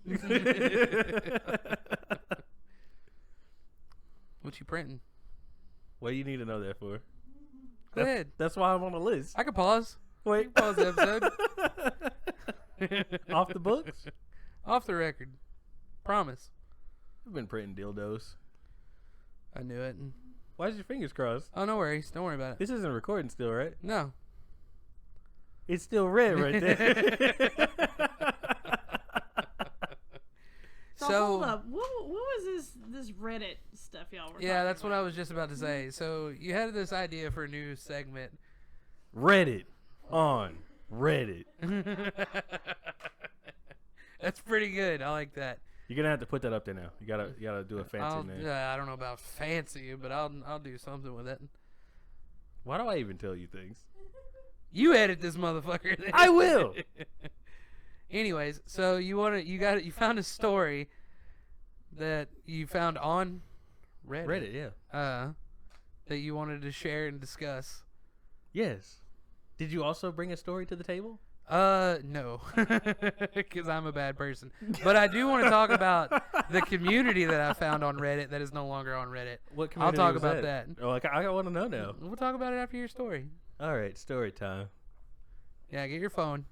What you printing? What do you need to know that for? Go ahead. That's why I'm on the list. I can pause. Wait. Pause the episode. Off the books? Off the record. Promise. I've been printing dildos. I knew it. Why's your fingers crossed? Oh, no worries. Don't worry about it. This isn't recording still, right? No. It's still red right there. So hold up. What was this Reddit stuff y'all were Yeah, talking that's what about? I was just about to say. So you had this idea for a new segment. Reddit on Reddit. That's pretty good. I like that. You're gonna have to put that up there now. You gotta do a fancy name. I don't know about fancy, but I'll do something with it. Why do I even tell you things? You edit this motherfucker. I will. Anyways, so you found a story that you found on Reddit. Reddit, yeah. That you wanted to share and discuss. Yes. Did you also bring a story to the table? No, because I'm a bad person. But I do want to talk about the community that I found on Reddit that is no longer on Reddit. What I'll community talk was about that. Oh, I want to know now. We'll talk about it after your story. All right, story time. Yeah, get your phone.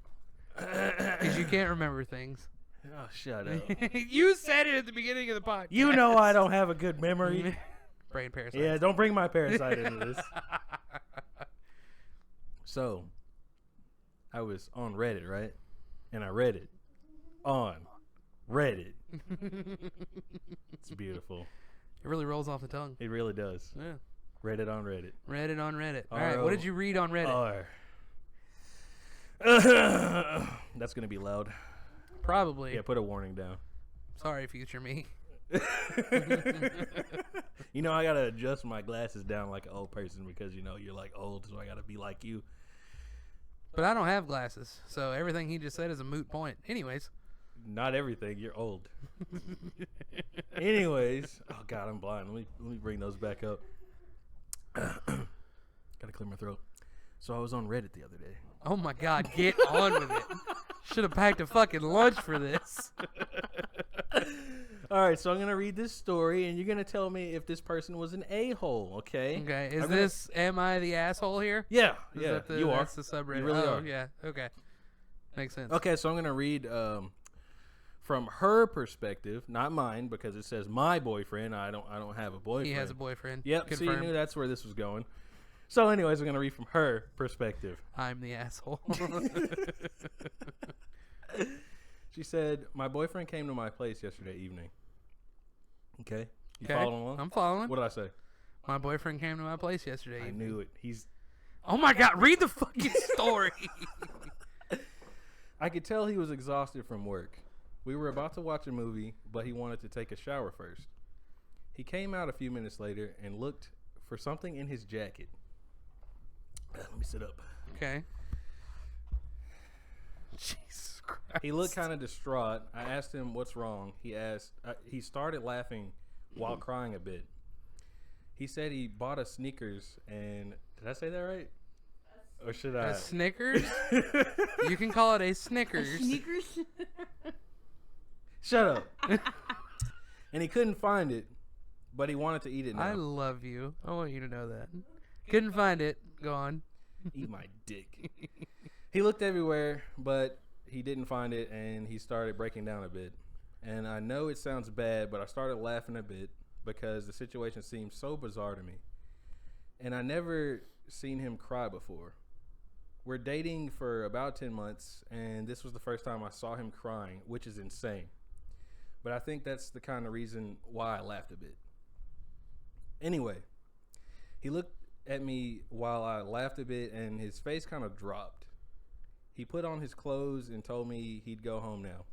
Because you can't remember things. Oh, shut up. You said it at the beginning of the podcast. You know I don't have a good memory. Brain parasite. Yeah, don't bring my parasite into this. So, I was on Reddit, right? And I read it on Reddit. It's beautiful. It really rolls off the tongue. It really does. Yeah. Reddit on Reddit. Reddit on Reddit. All right, what did you read on Reddit? R. That's going to be loud. Probably. Yeah, put a warning down. Sorry, future me. You know, I got to adjust my glasses down like an old person because, you know, you're like old, so I got to be like you. But I don't have glasses, so everything he just said is a moot point. Anyways. Not everything. You're old. Anyways. Oh, God, I'm blind. Let me bring those back up. Gotta clear my throat. So I was on Reddit the other day. Oh my God, get on with it. Should have packed a fucking lunch for this. All right, so I'm going to read this story, and you're going to tell me if this person was an a-hole, okay? Okay, is I'm this, am I the asshole here? Yeah, Is yeah, that you are. That's the subreddit. You really oh, are. yeah, okay. Makes sense. Okay, so I'm going to read from her perspective, not mine, because it says my boyfriend. I don't have a boyfriend. He has a boyfriend. Yep, so you Confirmed. knew that's where this was going. So anyways, I'm going to read from her perspective. I'm the asshole. She said, my boyfriend came to my place yesterday evening. Okay? You Okay, following along? I'm following. What did I say? My boyfriend came to my place yesterday. I knew it. He's... Oh my God, read the fucking story. I could tell he was exhausted from work. We were about to watch a movie, but he wanted to take a shower first. He came out a few minutes later and looked for something in his jacket. Let me sit up. Okay. Jesus Christ. He looked kind of distraught. I asked him what's wrong. He started laughing while crying a bit. He said he bought a Snickers and did I say that right? Or should I? A Snickers? You can call it a Snickers. Sneakers. Shut up. And he couldn't find it, but he wanted to eat it now. I love you. I want you to know that. Couldn't find it. Go on. Eat my dick. He looked everywhere, but he didn't find it, and he started breaking down a bit. And I know it sounds bad, but I started laughing a bit because the situation seemed so bizarre to me. And I never seen him cry before. We're dating for about 10 months, and this was the first time I saw him crying, which is insane. But I think that's the kind of reason why I laughed a bit. Anyway, he looked at me while I laughed a bit, and his face kind of dropped. He put on his clothes and told me he'd go home now.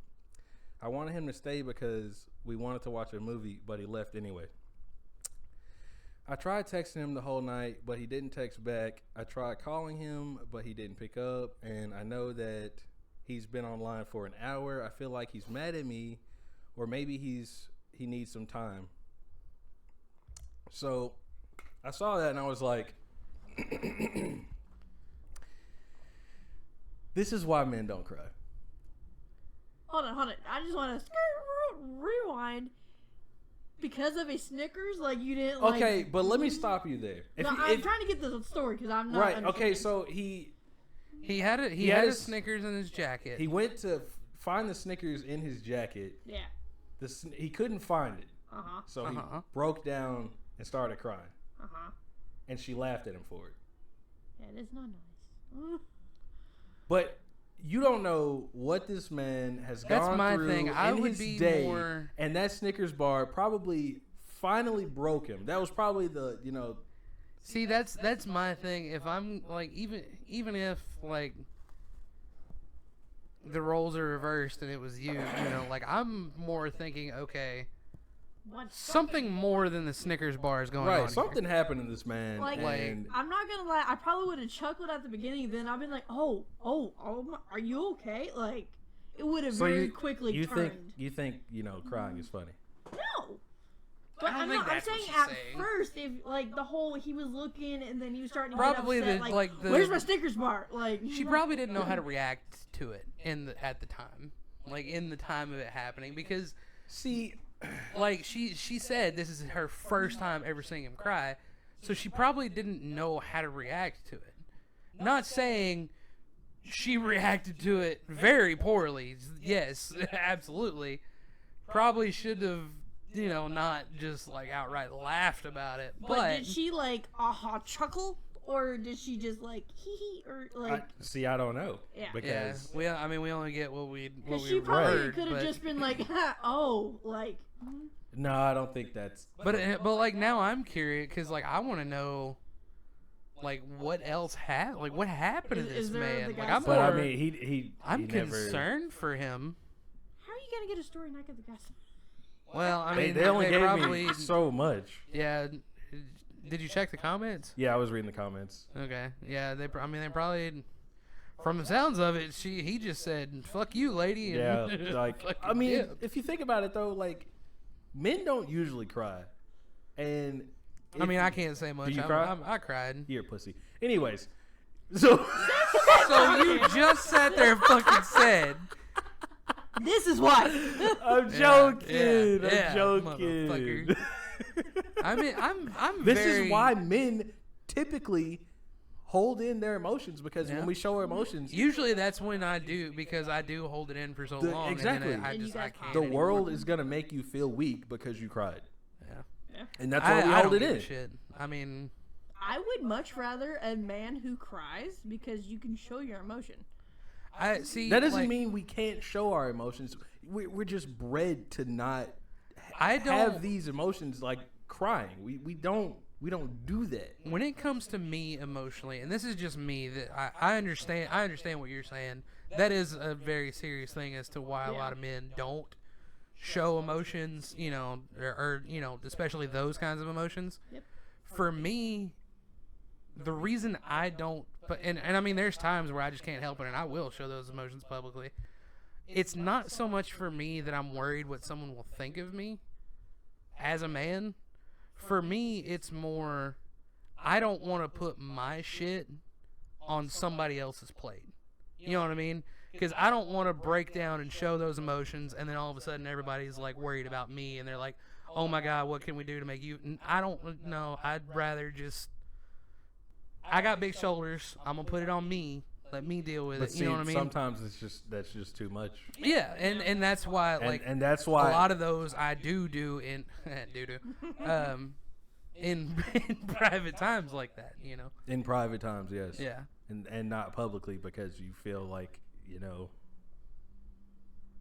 I wanted him to stay because we wanted to watch a movie, but he left anyway. I tried texting him the whole night, but he didn't text back. I tried calling him, but he didn't pick up, and I know that he's been online for an hour. I feel like he's mad at me, or maybe he needs some time. So I saw that and I was like, this is why men don't cry. Hold on. I just want to rewind. Because of a Snickers, like you didn't. Like, Okay, but let me stop you there. I'm trying to get the story because I'm not. Right. Okay. So He had a had a his- Snickers in his jacket. he went to find the Snickers in his jacket. Yeah. He couldn't find it, Uh-huh. so he Uh-huh. broke down and started crying. Uh-huh. And she laughed at him for it. Yeah, that's not nice. But you don't know what this man has That's gone my through thing. I in would his be day, more- and that Snickers bar probably finally broke him. That was probably the See, that's my thing. If I'm like even if like the roles are reversed and it was you know, like I'm more thinking, okay, What? something more than the Snickers bar is going on. right. here. Something happened to this man, Like, and I'm not gonna lie. I probably would have chuckled at the beginning. Then I've been like, oh, my, are you okay? Like, it would have so very quickly you turned. think crying is funny. No. But I don't I'm think not. I'm that's what saying she's at saying. first, if like the whole he was looking and then he was starting to Probably get upset, the- like the- where's my Snickers bar? Like She probably didn't know how to react to it at the time, like in the time of it happening, because See, like she said this is her first time ever seeing him cry, so she probably didn't know how to react to it. Not saying she reacted to it very poorly. Yes, absolutely. Probably should have, not just like outright laughed about it. But did she like chuckle, or did she just like hee hee, or like? I don't know. Yeah. Because we only get what we She probably heard, could have but- just been like, oh, like. no, I don't think that's. But like now I'm curious because like I want to know like what else what happened to Is this there man? the Like guy I'm But more, I mean, he I'm he never, concerned for him. How are you gonna get a story and not get the guy? Well, I They, mean they only gave probably me so much. yeah. Did you check the comments? Yeah, I was reading the comments. Okay. Yeah, they probably from the sounds of it, he just said "fuck you, lady." And Yeah, like fucking I mean, dipped. if you think about it though, like men don't usually cry. And I mean, I can't say much. Do you cry? I cried. You're a pussy. Anyways, so So you just sat there and fucking said. This is why. I'm joking. Yeah, I'm joking. motherfucker. I mean, I'm This very... is why men typically hold in their emotions, because Yeah. when we show our emotions, Usually that's when I do, because I do hold it in for so long. exactly. And then I And you just, guys I can't the anymore. world is gonna make you feel weak because you cried, Yeah. and that's why we I hold don't it give a in. shit. I mean, I would much rather a man who cries because you can show your emotion. I see. That doesn't like, mean we can't show our emotions. We're just bred to not I don't have these emotions like crying. We don't do that. when it comes to me emotionally, and this is just me, that I understand what you're saying. That is a very serious thing as to why a lot of men don't show emotions, or especially those kinds of emotions. Yep. For me, the reason I don't, and I mean, there's times where I just can't help it, and I will show those emotions publicly. It's not so much for me that I'm worried what someone will think of me as a man. For me, it's more, I don't want to put my shit on somebody else's plate. You know what I mean? Because I don't want to break down and show those emotions, and then all of a sudden everybody's like worried about me, and they're like, "Oh my God, what can we do to make you?" And I don't know. I'd rather just. I got big shoulders. I'm gonna put it on me. Let me deal with But it. see, You know what I mean? sometimes that's just too much. Yeah, and that's why And that's why a lot of those I do in in private times like that, in private times, yes. Yeah. And not publicly, because you feel like,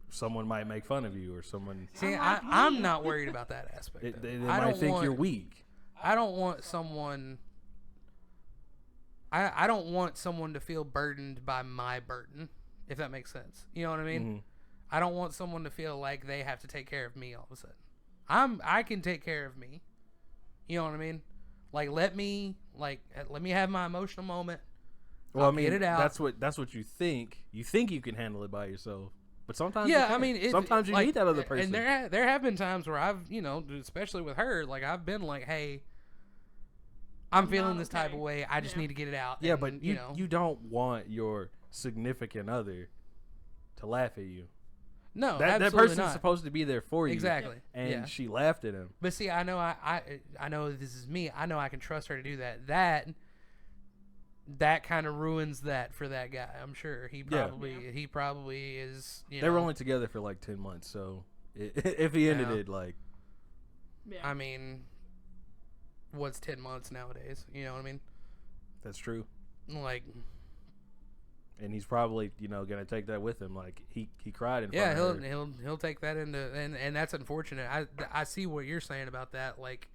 someone might make fun of you, or someone See, I'm not worried about that aspect. of it. they I might don't think want, you're weak. I don't want someone. I don't want someone to feel burdened by my burden, if that makes sense. You know what I mean? Mm-hmm. I don't want someone to feel like they have to take care of me all of a sudden. I can take care of me. You know what I mean? Like let me have my emotional moment. Well, I'll get it out. That's what you think. You think you can handle it by yourself, but sometimes Yeah, you I can't. mean, sometimes you need that other person. And there have been times where I've, especially with her, like I've been like, hey, I'm feeling this type of way. I just need to get it out. Yeah, and, but you don't want your significant other to laugh at you. No, that absolutely person's not. supposed to be there for you. Exactly. And Yeah. she laughed at him. But see, I know I know this is me. I know I can trust her to do that. That kind of ruins that for that guy. I'm sure he probably is. They were only together for like 10 months, so if he ended it, like, Yeah. I mean, what's 10 months nowadays? You know what I mean? that's true. Like, And he's probably, gonna take that with him. Like he cried in yeah, front of her. he'll take that into, and that's unfortunate. I see what you're saying about that. Like,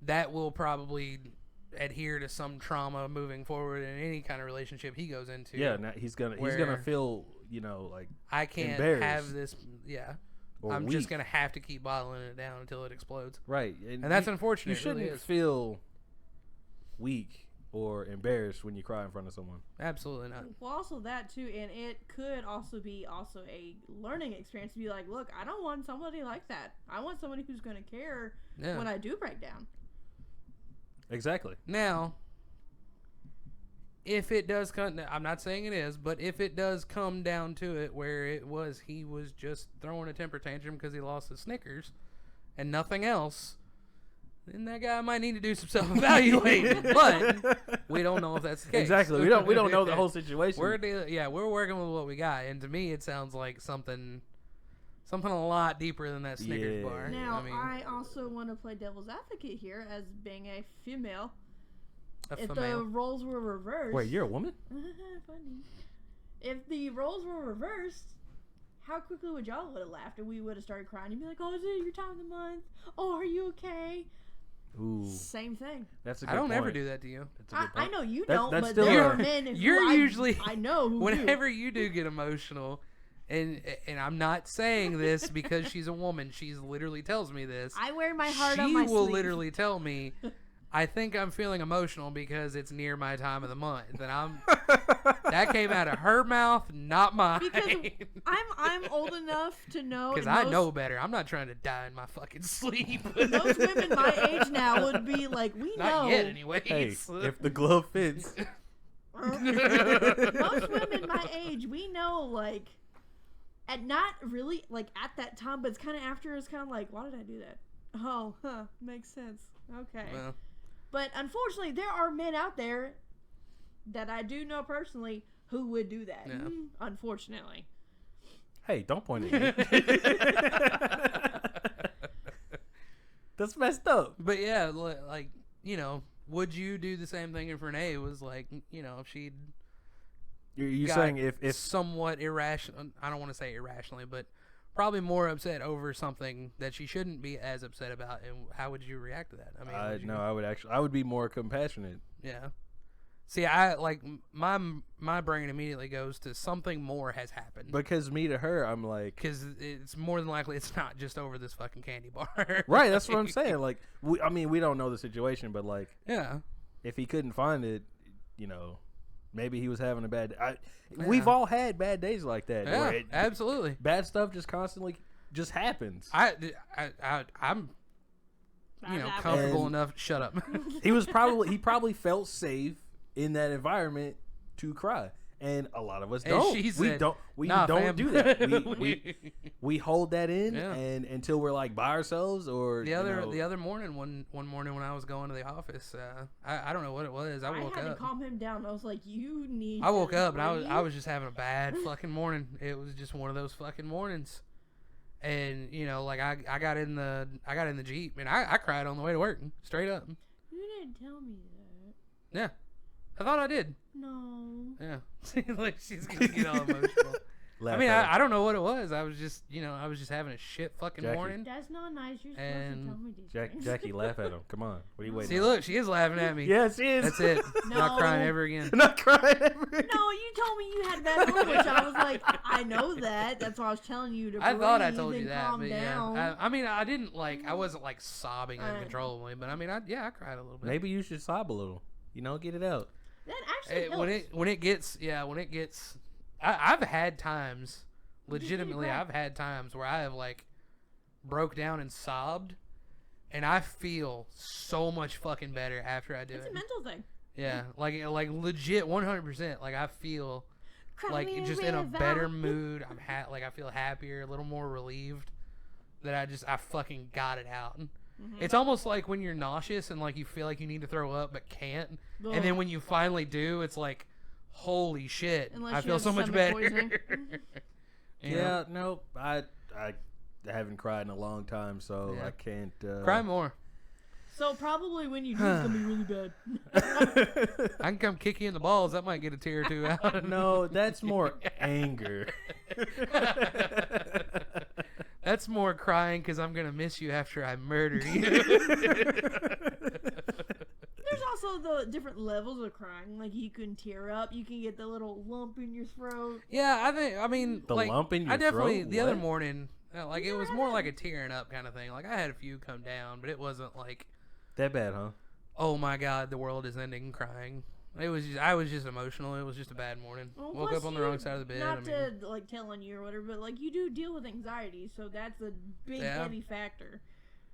that will probably adhere to some trauma moving forward in any kind of relationship he goes into. Yeah, now he's gonna feel, like I can't embarrassed have this. Yeah, or I'm weak. just gonna have to keep bottling it down until it explodes. Right, And that's unfortunate. You It really shouldn't is. feel weak or embarrassed when you cry in front of someone. Absolutely not. Well, also that too, and it could also be a learning experience to be like, look, I don't want somebody like that. I want somebody who's going to care Yeah. when I do break down. Exactly. Now, if it does come, I'm not saying it is, but if it does come down to it where he was just throwing a temper tantrum because he lost his Snickers and nothing else, then that guy might need to do some self-evaluating. But we don't know if that's the case. Exactly. We don't know the whole situation. We're working with what we got, and to me, it sounds like something a lot deeper than that Snickers Yeah. bar. Now, I mean, I also want to play devil's advocate here as being a female. If the female. roles were reversed. Wait, you're a woman? Funny. If the roles were reversed, how quickly would y'all would have laughed and we would have started crying? You'd be like, "Oh, is it your time of the month? Oh, are you okay?" Ooh, Same thing. that's a good I don't point. ever do that to you. That's a good I point. know you That- don't, that's but still there a- are men who You're usually I know who whenever do. you do get emotional, and I'm not saying this because she's a woman. She's literally tells me this. I wear my heart on She my will sleeve. literally tell me, I think I'm feeling emotional because it's near my time of the month, and that came out of her mouth, not mine. Because I'm old enough to know. Because I know better. I'm not trying to die in my fucking sleep. Most women my age now would be like, we know. Not yet, anyways. Hey, if the glove fits. Most women my age, we know, like, and not really like at that time, but it's kind of after. It's kind of like, why did I do that? Oh, makes sense. Okay. Well, But unfortunately, there are men out there that I do know personally who would do that. Yeah. Unfortunately. Hey, don't point at me. That's messed up. but yeah, like, you know, would you do the same thing if Renee was like, you know, if she'd You're got saying if somewhat irrational, I don't want to say irrationally, but probably more upset over something that she shouldn't be as upset about, and how would you react to that? I mean, would you- no, I would be more compassionate. Yeah. See, I like my brain immediately goes to something more has happened. Because me to her, I'm like, Because it's more than likely it's not just over this fucking candy bar. right. That's what I'm saying. Like, we don't know the situation, but like, Yeah. if he couldn't find it, you know, maybe he was having a bad day. We've all had bad days like that. Yeah, where absolutely. bad stuff just constantly just happens. I'm, you know, comfortable And- enough. Shut up. He probably felt safe in that environment to cry, and a lot of us And don't. she We said, don't. We "Nah, don't fam." do that. We hold that in, Yeah. and until we're like by ourselves or The other morning, one morning when I was going to the office, I don't know what it was. I woke had up. to calm him down. I was like, you need I woke to up and I breathe. was just having a bad fucking morning. It was just one of those fucking mornings. And you know, like I got in the Jeep and I cried on the way to work, straight up. You didn't tell me that. Yeah, I thought I did. No. Yeah, like she's gonna get all emotional. laugh I mean, at him. I don't know what it was. I was just having a shit fucking Jackie. morning. That's not nice. You're supposed And to tell me these things. Jackie, laugh at him. Come on. What are you waiting? See, on? look, she is laughing at me. Yes, she is. That's it. Not No. crying ever again. Not crying ever. No, you told me you had a bad morning, which I was like, I know that. That's why I was telling you to I thought I breathe told you and that, calm but down. yeah. I mean, I didn't I wasn't like sobbing uncontrollably, but I mean, I cried a little bit. Maybe you should sob a little. You know, get it out. That actually helps. When it gets, I've had times, legitimately, cry? I've had times where I have like broke down and sobbed, and I feel so much fucking better after I do It's it. a mental thing. Yeah, like legit 100%. Like I feel Cry like me a just in a river. better mood. I'm like I feel happier, a little more relieved that I fucking got it out. It's almost like when you're nauseous and like you feel like you need to throw up but can't, and then when you finally do, it's like, holy shit, Unless I you feel have so much stomach better. poisoning. You know? Yeah, no, I haven't cried in a long time, so Yeah. I can't. Cry more. So probably when you do, it's gonna be really bad. I can come kick you in the balls. That might get a tear or two out. No, that's more anger. That's more crying because I'm gonna miss you after I murder you. There's also the different levels of crying. Like you can tear up, you can get the little lump in your throat. Yeah, I mean, The like, lump in your I definitely throat? the other What? morning, like it was more like a tearing up kind of thing. Like I had a few come down, but it wasn't like, That bad, huh? oh my god, the world is ending, crying. It was just, I was just emotional. It was just a bad morning. Well, Woke plus up on the you- wrong side of the bed. Not I mean, to like tell on you or whatever, but like you do deal with anxiety, so that's a big Yeah. heavy factor.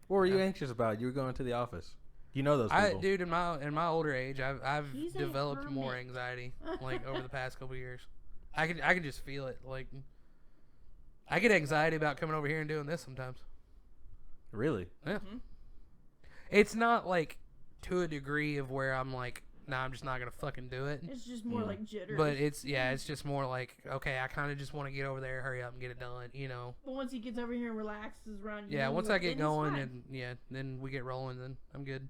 What were you anxious about? You were going to the office. You know those people. dude, in my older age, I've He's a developed more hermit. anxiety like over the past couple years. I can just feel it. Like I get anxiety about coming over here and doing this sometimes. Really? Yeah. It's not like to a degree of where I'm like, nah, I'm just not gonna fucking do it. It's just more like jitters. But it's just more like, okay, I kind of just want to get over there, hurry up and get it done, you know. But once he gets over here and relaxes around you, Yeah, once I then get it's going fine. and then we get rolling, then I'm good.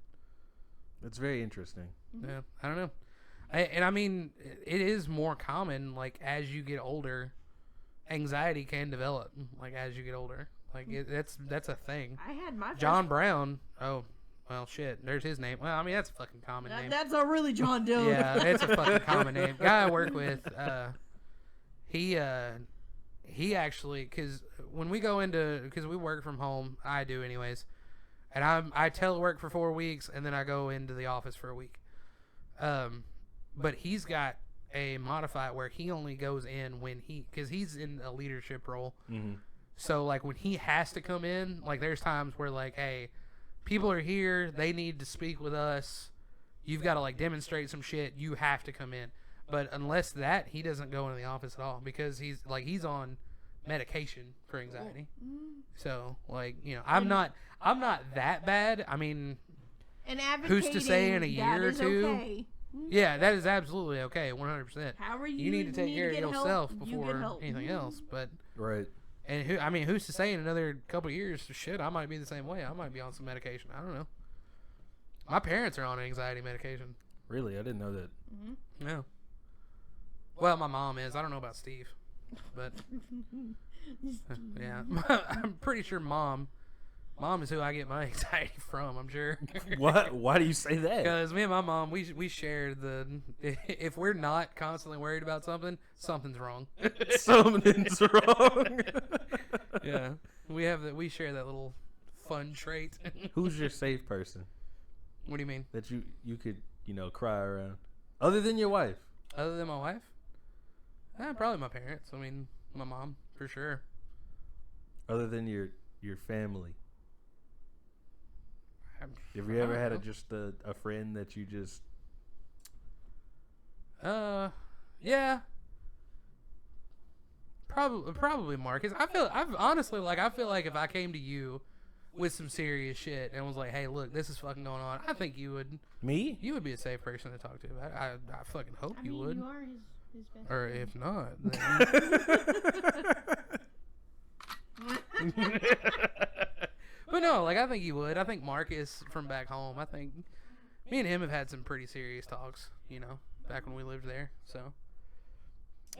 That's very interesting. Yeah, I don't know. I mean, it is more common, like, as you get older, anxiety can develop, like, as you get older. Like, that's a thing. I had my John Brown, oh, well, shit, there's his name. Well, I mean, that's a fucking common name. That's a really John Doe. Yeah, it's a fucking common name. Guy I work with, he actually, because when we go into, because we work from home, I do anyways, and I telework for 4 weeks, and then I go into the office for a week. But he's got a modified where he only goes in when because he's in a leadership role. Mm-hmm. So like when he has to come in, like there's times where like, hey, people are here, they need to speak with us. You've got to like demonstrate some shit. You have to come in. But unless that, he doesn't go into the office at all because he's on medication for anxiety. So like, you know, I'm not that bad. I mean, And who's to say in a year or two? Okay. Yeah, that is absolutely okay, 100%. However You need to take care of yourself you before get help. anything else. But Right. and who's to say in another couple of years? Shit, I might be the same way. I might be on some medication. I don't know. My parents are on anxiety medication. Really, I didn't know that. No. Well, my mom is. I don't know about Steve, but yeah, I'm pretty sure mom is who I get my anxiety from. I'm sure. What? Why do you say that? Because me and my mom, we share if we're not constantly worried about something, something's wrong. Something's wrong. Yeah, we share that little fun trait. Who's your safe person What do you mean? that you could cry around, other than your wife? Other than my wife? Probably my parents. I mean, my mom for sure. Other than your family. Have you I ever don't had know. just a friend that you just? Yeah. Probably Marcus. I feel like if I came to you with some serious shit and was like, "Hey, look, this is fucking going on," I think you would Me? be a safe person to talk to. I fucking hope I you mean, would. you are his best Or friend. if not, then but no, like I think you would. I think Marcus from back home. I think me and him have had some pretty serious talks. Back when we lived there. So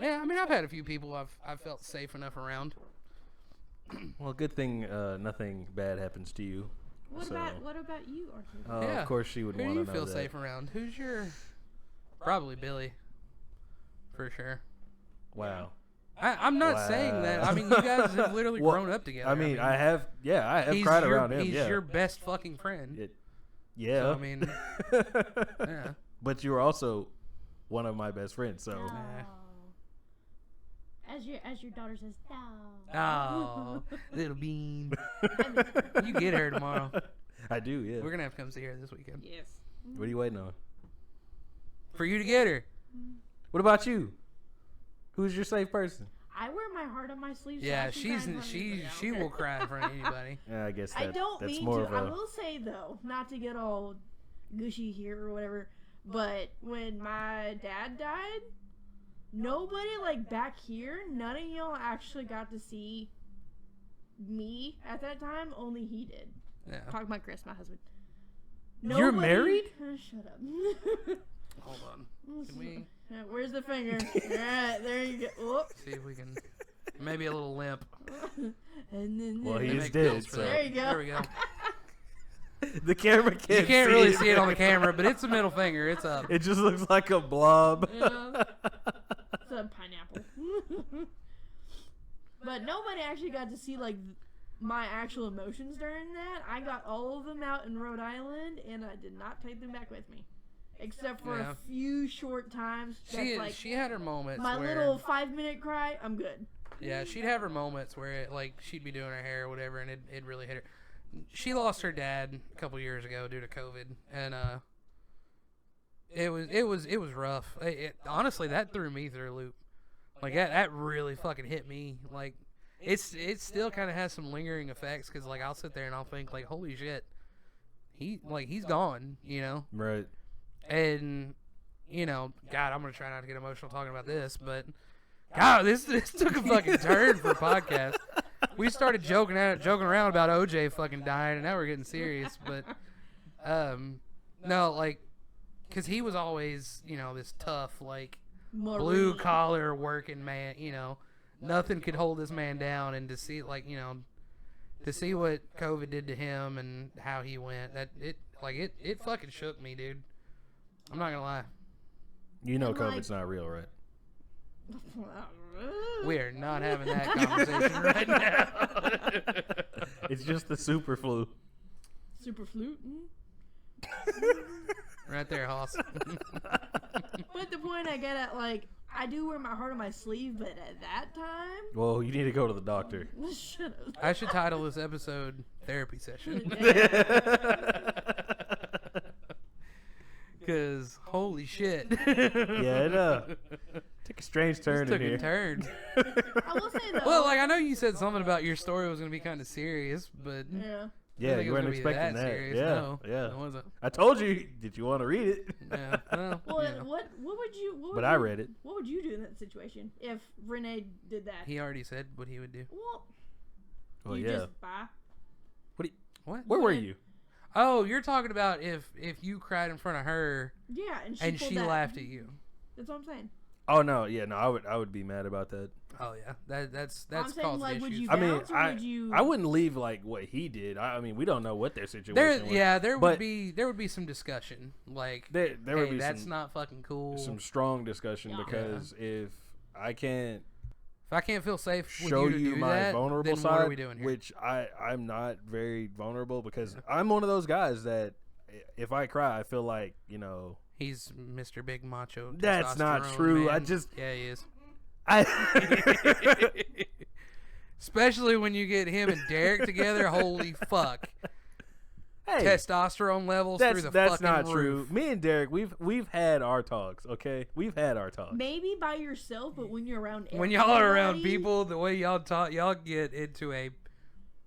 yeah, I mean, I've had a few people I've felt safe enough around. Well, good thing nothing bad happens to you. What So- about you, Arthur? Yeah. Of course she would Who want do to you know feel that. safe around? Who's your? Probably Billy. For sure. Wow. I'm not saying that. I mean, you guys have literally Well, grown up together. I mean, I have he's cried your, around him. He's Yeah. your best fucking friend. Yeah. So, I mean, yeah. But you were also one of my best friends, so No. As your daughter says, no. Oh, little bean. You get her tomorrow. I do. Yeah. We're gonna have to come see her this weekend. Yes. What are you waiting on? For you to get her. What about you? Who's your safe person? I wear my heart on my sleeve. So Yeah, I can cry in front of she anybody. I she don't will care. cry in front of anybody. Yeah, I guess I don't that's mean more to. of I a. will say though, not to get all gushy here or whatever, but when my dad died, nobody like back here, none of y'all actually got to see me at that time. Only he did. Yeah. Talking about Chris, my husband. You're married? Shut up. Hold on. Can we Yeah, where's the finger? Alright, there you go. Whoop. see if we can? Maybe a little limp. And then Well, They he is make dead, pills for so- that. There you go. There we go. The camera can't. You can't really see it on the camera, but it's a middle finger. It's up. It just looks like a blob. Yeah. It's a pineapple. But nobody actually got to see like my actual emotions during that. I got all of them out in Rhode Island, and I did not take them back with me, except for Yeah. a few short times. That's She had her moments my where little 5-minute cry. I'm good. yeah, she'd have her moments where she'd be doing her hair or whatever, and it really hit her. She lost her dad a couple years ago due to COVID, and it was rough. Honestly, that threw me through a loop. Like that really fucking hit me. Like it still kind of has some lingering effects because like I'll sit there and I'll think like, holy shit, he's gone, Right. and God, I'm gonna try not to get emotional talking about this, but God, this took a fucking turn for a podcast. We started joking around about OJ fucking dying, and now we're getting serious. But no, like, cause he was always this tough like blue collar working man. Nothing could hold this man down, and to see to see what COVID did to him and how he went, it fucking shook me, dude. I'm not gonna lie. You know And, like- COVID's not real, right? We are not having that conversation right now. It's just the super flu. super flute. Right there, Hoss. But the point I get at, like, I do wear my heart on my sleeve, but at that time, Well, you need to go to the doctor. shut up. I should title this episode "Therapy Session." Because holy shit. Yeah, it took a strange turn Took in a here. turn. I will say though. Well, like I know you said something about your story was gonna be kind of serious, but Yeah. I didn't Yeah, think it you was weren't gonna be expecting that. serious. Yeah, No, yeah. it wasn't. I told you. Did you want to read it? Yeah. Well, Well, you know. what would you? What would But you, I read it. What would you do in that situation if Renee did that? He already said what he would do. Well, Well, you yeah. just bye. What? Where were you? Oh, you're talking about if you cried in front of her Yeah, and and pulled she that. laughed at you. That's what I'm saying. Oh no, yeah, no. I would be mad about that. Oh yeah, that's I'm saying, caused like, would issues. you I mean, bounce or would you? I wouldn't leave like what he did. I mean, we don't know what their situation There, was. yeah, there But- would be some discussion. Like, There hey, would be that's some not fucking cool. some strong discussion Yeah. because if I can't If I can't feel safe with show you to you do my that, vulnerable then side, what are we doing here? which I'm not very vulnerable because I'm one of those guys that if I cry, I feel like He's Mr. Big Macho. That's not testosterone true. Man. I just- yeah, he is. I. Especially when you get him and Derek together. Holy fuck! Hey, Testosterone levels through the that's fucking not roof. true. Me and Derek, we've had our talks. Okay, we've had our talks. Maybe by yourself, but when you're around When y'all are around everybody- people, the way y'all talk, y'all get into a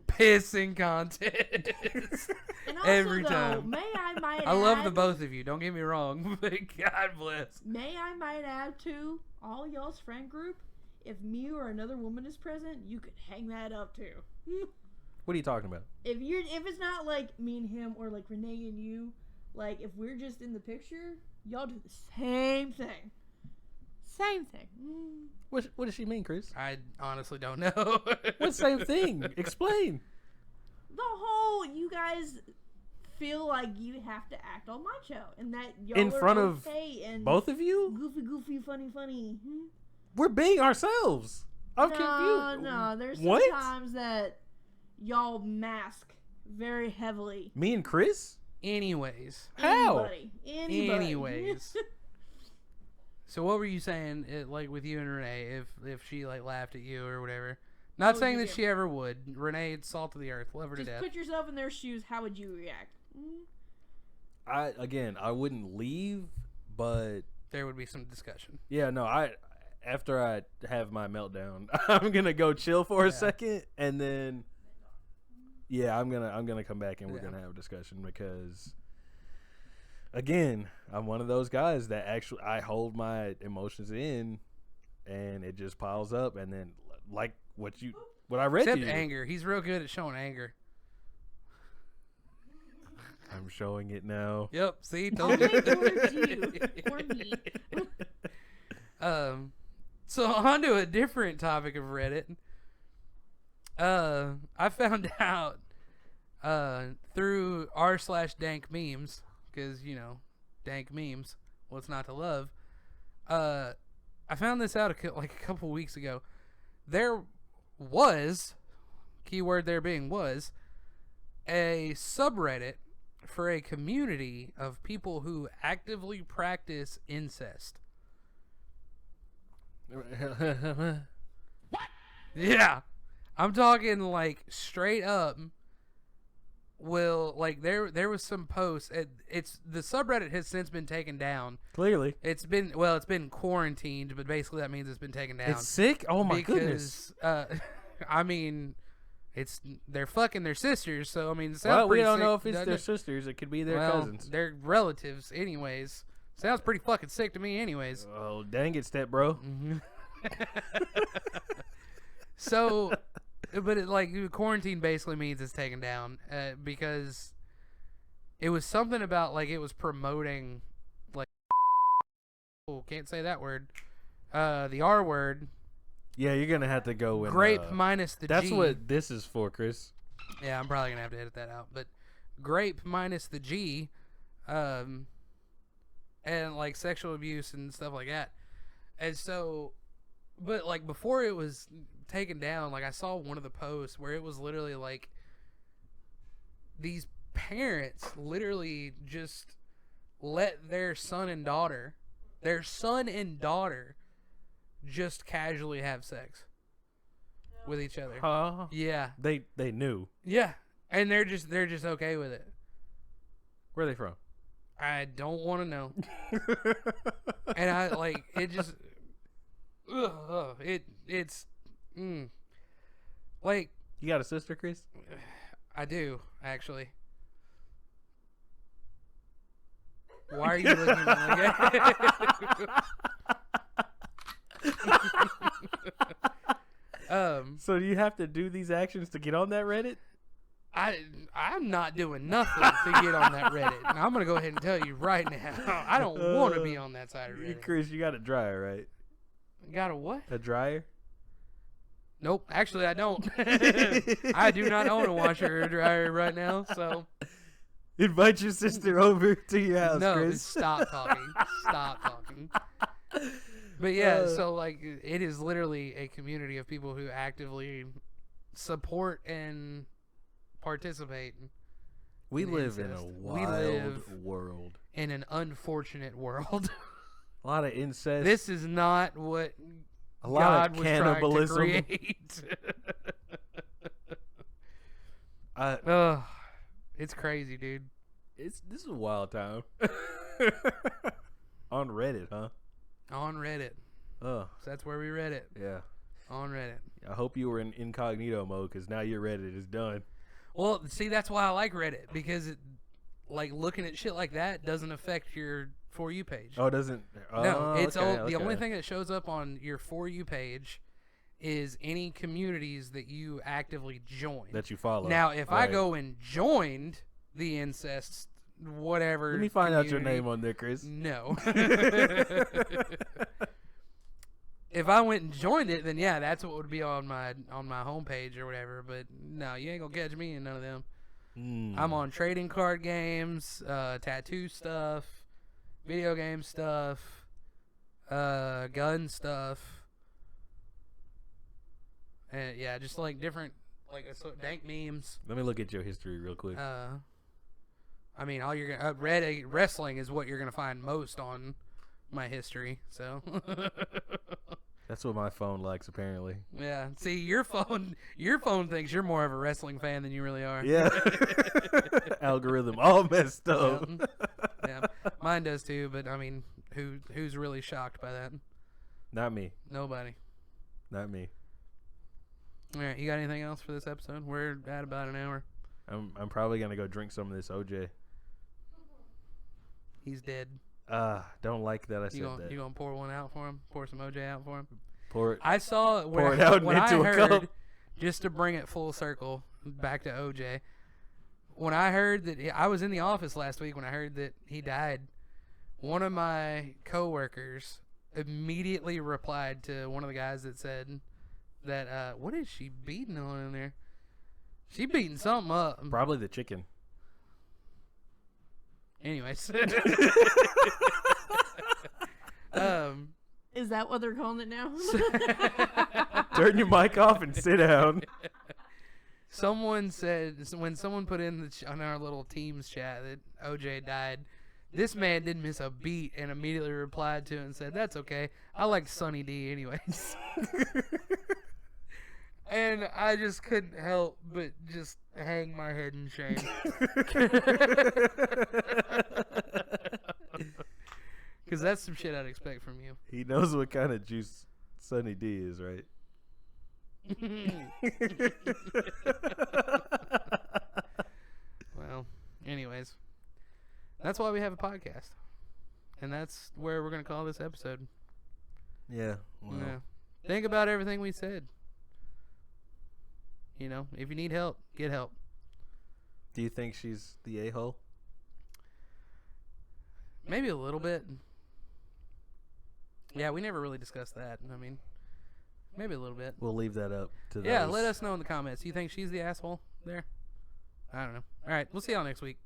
pissing contest. And also, every though, time. may I might I love add, the both of you. Don't get me wrong, but God bless. May I might add to all y'all's friend group, if me or another woman is present, you could hang that up too. What are you talking about? If it's not like me and him or like Renee and you, like if we're just in the picture, y'all do the same thing. Same thing. What does she mean, Chris? I honestly don't know. What same thing? Explain. The whole you guys feel like you have to act all macho and that y'all In are front of okay and Both of you? goofy, funny. We're being ourselves. I'm confused. No, there's What? sometimes that y'all mask very heavily. Me and Chris? Anyways. How? Anybody. Anyways. So what were you saying, like with you and Renee, if she like laughed at you or whatever? Not What saying would that you she ever would. Renee, salt of the earth, love her to Just death. put yourself in their shoes. How would you react? I wouldn't leave, but There would be some discussion. yeah, no, after I have my meltdown, I'm gonna go chill for a second, and then I'm gonna come back and we're gonna have a discussion because again, I'm one of those guys that actually I hold my emotions in, and it just piles up, and then like what I read Except to you, anger. He's real good at showing anger. I'm showing it now. Yep. See, told you. Only towards you or me. So on to a different topic of Reddit. I found out through r/dank memes, because dank memes, what's not to love. I found this out a couple weeks ago. There was, keyword there being was, a subreddit for a community of people who actively practice incest. Yeah, I'm talking like straight up. Will like there was some posts. It's the subreddit has since been taken down. Clearly, It's been quarantined, but basically that means it's been taken down. it's sick. Oh my goodness. I mean, they're fucking their sisters, so I mean, it sounds Well, we pretty don't sick, know if it's doesn't their it? sisters. It could be their Well, cousins. they're relatives, anyways. Sounds pretty fucking sick to me, anyways. Oh, dang it, step bro. So, but quarantine basically means it's taken down because it was something about it was promoting can't say that word, the R word. Yeah, you're gonna have to go with Grape minus the That's G. what this is for, Chris. Yeah, I'm probably gonna have to edit that out. But grape minus the G, and sexual abuse and stuff like that. And so, but before it was taken down, I saw one of the posts where it was literally these parents literally just let their son and daughter just casually have sex with each other. Huh? Yeah. They knew. Yeah. And they're just okay with it. Where are they from? I don't want to know. And I like it just it's like You got a sister, Chris? I do actually. Why are you looking at me like that? So do you have to do these actions to get on that Reddit? I'm not doing nothing to get on that Reddit. And I'm gonna go ahead and tell you right now. I don't want to be on that side of Reddit. Chris, you got a dryer, right? Got a what? A dryer? Nope. Actually, I don't. I do not own a washer or dryer right now. So invite your sister over to your house, no, Chris. stop talking. Stop talking. But yeah, so like it is literally a community of people who actively support and participate. We live in incest. a We wild live world. in an unfortunate world. A lot of incest. This is not what a lot God of was cannibalism. trying to create. It's crazy, dude. This is a wild time. On Reddit, huh? On Reddit. Oh, So that's where we read it. yeah. On Reddit. I hope you were in incognito mode because now your Reddit is done. Well, see, that's why I like Reddit, because it, like looking at shit like that doesn't affect your For You page. Oh, it doesn't? No, it's okay, the only thing that shows up on your For You page is any communities that you actively join. that you follow. Now, if I Right. go and joined the incest whatever, Let me find out your community- name on there, Chris. No. If I went and joined it, then yeah, that's what would be on my homepage or whatever. But no, you ain't gonna catch me in none of them. I'm on trading card games, tattoo stuff, video game stuff, gun stuff, and yeah, just like different dank memes. Let me look at your history real quick. I mean, all you're gonna wrestling is what you're gonna find most on my history. So That's what my phone likes, apparently. yeah, see, your phone thinks you're more of a wrestling fan than you really are. Yeah. Algorithm all messed up. Yeah, mine does too. But I mean, who's really shocked by that? Not me. Nobody. Not me. All right, you got anything else for this episode? We're at about an hour. I'm probably gonna go drink some of this OJ. He's dead. Don't like that I said You that. gonna pour one out for him? Pour some OJ out for him? Pour it. I saw Pour it out when into I a heard, cup. just to bring it full circle back to OJ. When I heard that I was in the office last week when I heard that he died, one of my coworkers immediately replied to one of the guys that said that what is she beating on in there? She beating something up. Probably the chicken. Anyways. Is that what they're calling it now? Turn your mic off and sit down. Someone said, when someone put in on our little Teams chat that OJ died, this man didn't miss a beat and immediately replied to it and said, "That's okay. I like Sunny D anyways." And I just couldn't help but just hang my head in shame. Because that's some shit I'd expect from you. He knows what kind of juice Sunny D is, right? Well, anyways, that's why we have a podcast. And that's where we're going to call this episode. Yeah. Well, Yeah. Think about everything we said. You know, if you need help, get help. do you think she's the a-hole? Maybe a little bit. Yeah, we never really discussed that. I mean, maybe a little bit. We'll leave that up to Yeah, those. let us know in the comments. Do you think she's the asshole there? I don't know. All right, we'll see y'all next week.